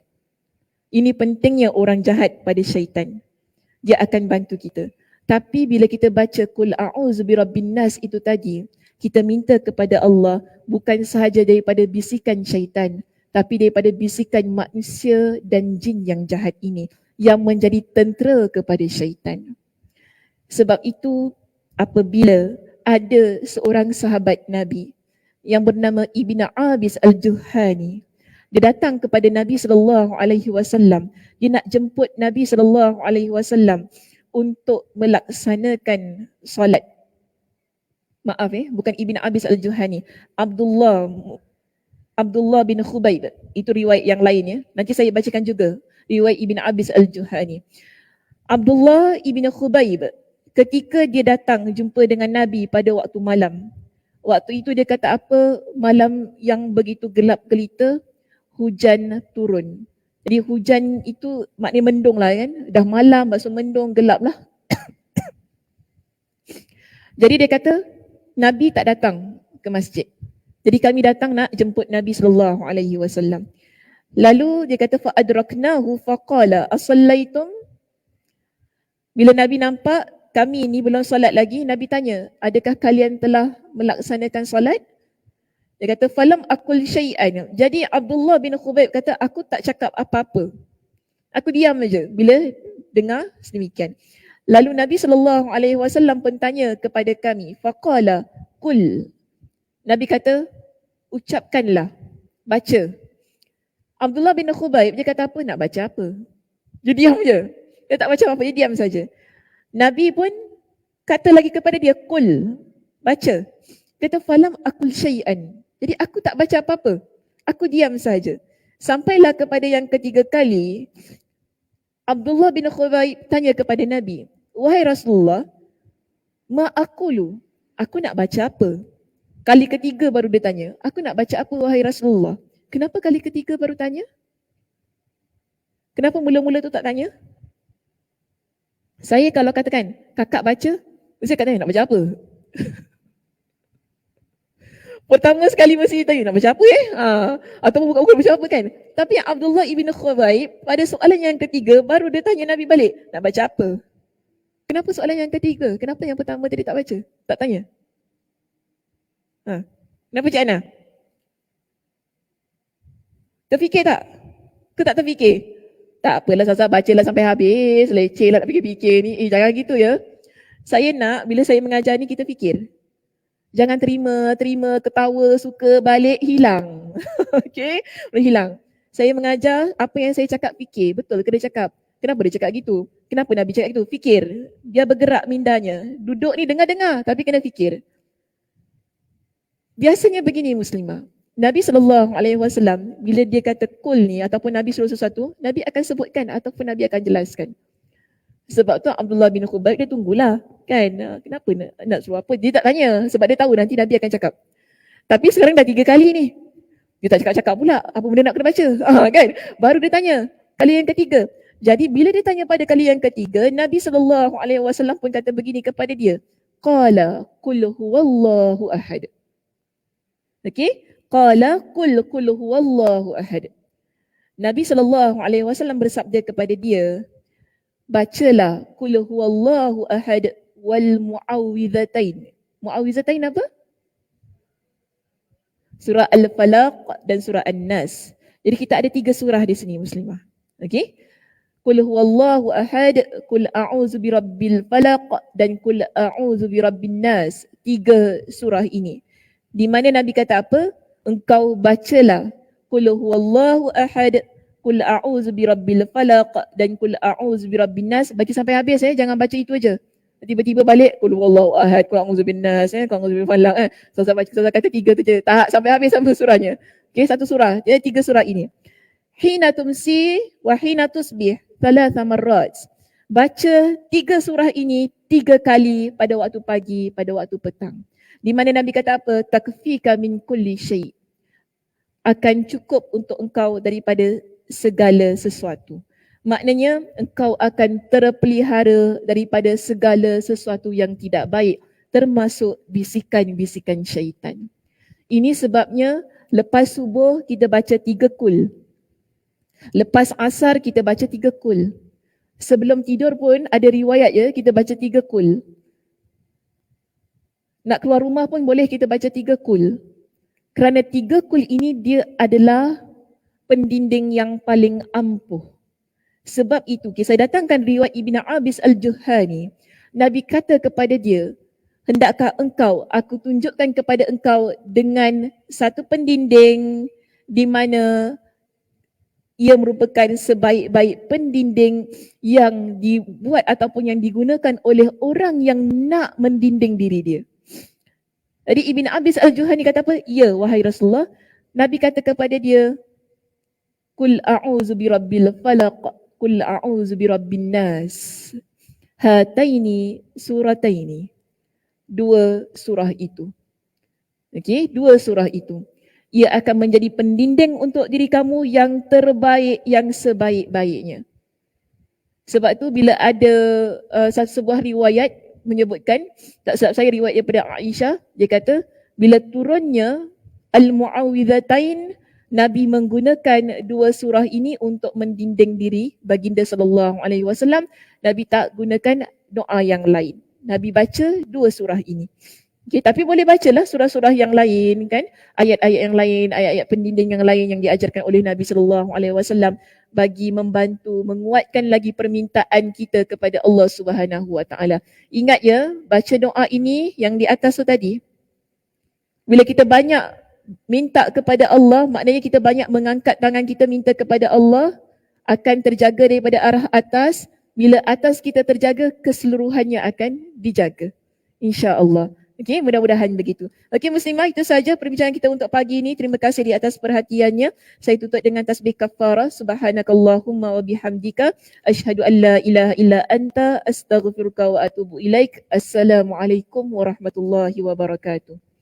Ini pentingnya orang jahat pada syaitan. Dia akan bantu kita. Tapi bila kita baca Qul a'udzu birabbin nas itu tadi, kita minta kepada Allah bukan sahaja daripada bisikan syaitan, tapi daripada bisikan manusia dan jin yang jahat ini yang menjadi tentera kepada syaitan. Sebab itu apabila ada seorang sahabat Nabi yang bernama Ibn Abis Al-Juhani, dia datang kepada Nabi SAW. Dia nak jemput Nabi SAW untuk melaksanakan solat. Maaf bukan Ibn Abis Al-Juhani. Abdullah bin Khubayb. Itu riwayat yang lain ya. Nanti saya bacakan juga riwayat Ibn Abis Al-Juhani. Abdullah ibn Khubayb ketika dia datang jumpa dengan Nabi pada waktu malam. Waktu itu dia kata apa? Malam yang begitu gelap gelita, hujan turun. Jadi hujan itu maknanya mendung lah kan. Dah malam, maksud mendung, gelap lah. Jadi dia kata, Nabi tak datang ke masjid. Jadi kami datang nak jemput Nabi SAW. Lalu dia kata, fa'adraknahu faqala asallaitum. Bila Nabi nampak kami ni belum solat lagi, Nabi tanya, adakah kalian telah melaksanakan solat? Dia kata, falam akul syai'an. Jadi Abdullah bin Khubayb kata, aku tak cakap apa-apa. Aku diam aja bila dengar sedemikian. Lalu Nabi SAW pun tanya kepada kami, faqala qul. Nabi kata, ucapkanlah. baca. Abdullah bin Khubayb dia kata apa, nak baca apa? Dia diam je. Dia tak baca apa, dia diam saja. Nabi pun kata lagi kepada dia, kul, baca. Dia kata falam akul syai'an. Jadi aku tak baca apa-apa. Aku diam saja. Sampailah kepada yang ketiga kali, Abdullah bin Khubayb tanya kepada Nabi, wahai Rasulullah, ma aqulu, aku nak baca apa? Kali ketiga baru dia tanya, aku nak baca apa wahai Rasulullah? Kenapa kali ketiga baru tanya? Kenapa mula-mula tu tak tanya? Saya kalau katakan, kakak baca, saya kata nak baca apa? Pertama sekali mesti tanya nak baca apa ataupun bukan baca apa kan. Tapi Abdullah ibn Khubayb pada soalan yang ketiga baru dia tanya Nabi balik, nak baca apa? Kenapa soalan yang ketiga? Kenapa yang pertama tadi tak baca? Tak tanya? Kenapa Cik Ana? Terfikir tak? Ke tak terfikir? Tak apalah Sasa, bacalah sampai habis. Leceh lah nak fikir-fikir ni. Jangan gitu ya. Saya nak bila saya mengajar ni kita fikir. Jangan terima, ketawa, suka, balik, hilang. Okay? Hilang. Saya mengajar, apa yang saya cakap fikir. Betul ke dia cakap? Kenapa dia cakap gitu? Kenapa Nabi cakap gitu? Fikir. Dia bergerak mindanya. Duduk ni dengar-dengar tapi kena fikir. Biasanya begini Muslimah. Nabi SAW bila dia kata kul ni ataupun Nabi suruh sesuatu, Nabi akan sebutkan ataupun Nabi akan jelaskan. Sebab tu Abdullah bin Khubayb dia tunggulah kan. Kenapa nak suruh apa? Dia tak tanya sebab dia tahu nanti Nabi akan cakap. Tapi sekarang dah 3 kali ni. Dia tak cakap-cakap pula apa benda nak kena baca. Kan? Baru dia tanya kali yang ketiga. Jadi bila dia tanya pada kali yang ketiga, Nabi SAW pun kata begini kepada dia. Qala qul huwallahu ahad. Okey? Qala qul huwallahu ahad. Nabi SAW bersabda kepada dia, bacalah qul huwallahu ahad wal muawwidhatain. Muawwidhatain apa? Surah Al-Falaq dan surah An-Nas. Jadi kita ada 3 surah di sini Muslimah. Okey? Qul huwallahu ahad, qul a'udzu birabbil falaq dan qul a'udzu birabbin nas. 3 surah ini. Di mana Nabi kata apa? Engkau bacalah qul huwallahu ahad, qul a'udzu birabbil falaq dan qul a'udzu birabbin nas. Baca sampai habis jangan baca itu aja. Tiba-tiba balik qul huwallahu ahad, qul a'udzu bin nas, qul a'udzu bil falaq. Saya kata 3 tu je. Tak sampai habis sampai surahnya. Okey, 1 surah. Jadi 3 surah ini. Hina tumsi wa hina tusbih 3 marrat. Baca 3 surah ini 3 kali pada waktu pagi, pada waktu petang. Di mana Nabi kata apa? Takfika min kulli syai'. Akan cukup untuk engkau daripada segala sesuatu. Maknanya engkau akan terpelihara daripada segala sesuatu yang tidak baik, termasuk bisikan-bisikan syaitan. Ini sebabnya lepas subuh kita baca 3 kul. Lepas asar kita baca 3 kul. Sebelum tidur pun ada riwayat kita baca 3 kul. Nak keluar rumah pun boleh kita baca 3 kul. Kerana 3 kul ini dia adalah pendinding yang paling ampuh. Sebab itu, saya datangkan riwayat Ibn Abis Al-Juhani. Nabi kata kepada dia, hendakkah engkau, aku tunjukkan kepada engkau dengan satu pendinding di mana ia merupakan sebaik-baik pendinding yang dibuat ataupun yang digunakan oleh orang yang nak mendinding diri dia. Jadi Ibn Abis Al-Juhani kata apa? Ya, wahai Rasulullah. Nabi kata kepada dia, Qul a'udzu birabbil falaq, qul a'udzu birabbin nas. Hataini surataini. 2 surah itu. Okey, 2 surah itu. Ia akan menjadi pendinding untuk diri kamu yang terbaik, yang sebaik-baiknya. Sebab tu bila ada sebuah riwayat menyebutkan, tak silap saya riwayat daripada Aisyah, dia kata bila turunnya Al-Mu'awwidhatain, Nabi menggunakan 2 surah ini untuk mendinding diri baginda SAW. Nabi tak gunakan doa yang lain. Nabi baca 2 surah ini. Okay, tapi boleh bacalah surah-surah yang lain kan, ayat-ayat yang lain, ayat-ayat pendinding yang lain yang diajarkan oleh Nabi SAW bagi membantu menguatkan lagi permintaan kita kepada Allah Subhanahu Wa Taala. Ingat ya, baca doa ini yang di atas tu tadi. Bila kita banyak minta kepada Allah, maknanya kita banyak mengangkat tangan kita minta kepada Allah, akan terjaga daripada arah atas. Bila atas kita terjaga, keseluruhannya akan dijaga, insya-Allah. Okey, mudah-mudahan begitu. Okey muslimah, itu saja perbincangan kita untuk pagi ini. Terima kasih di atas perhatiannya. Saya tutup dengan tasbih kafarah. Subhanakallahumma wa bihamdika asyhadu an la ilaha illa anta astaghfiruka wa atubu ilaik. Assalamualaikum warahmatullahi wabarakatuh.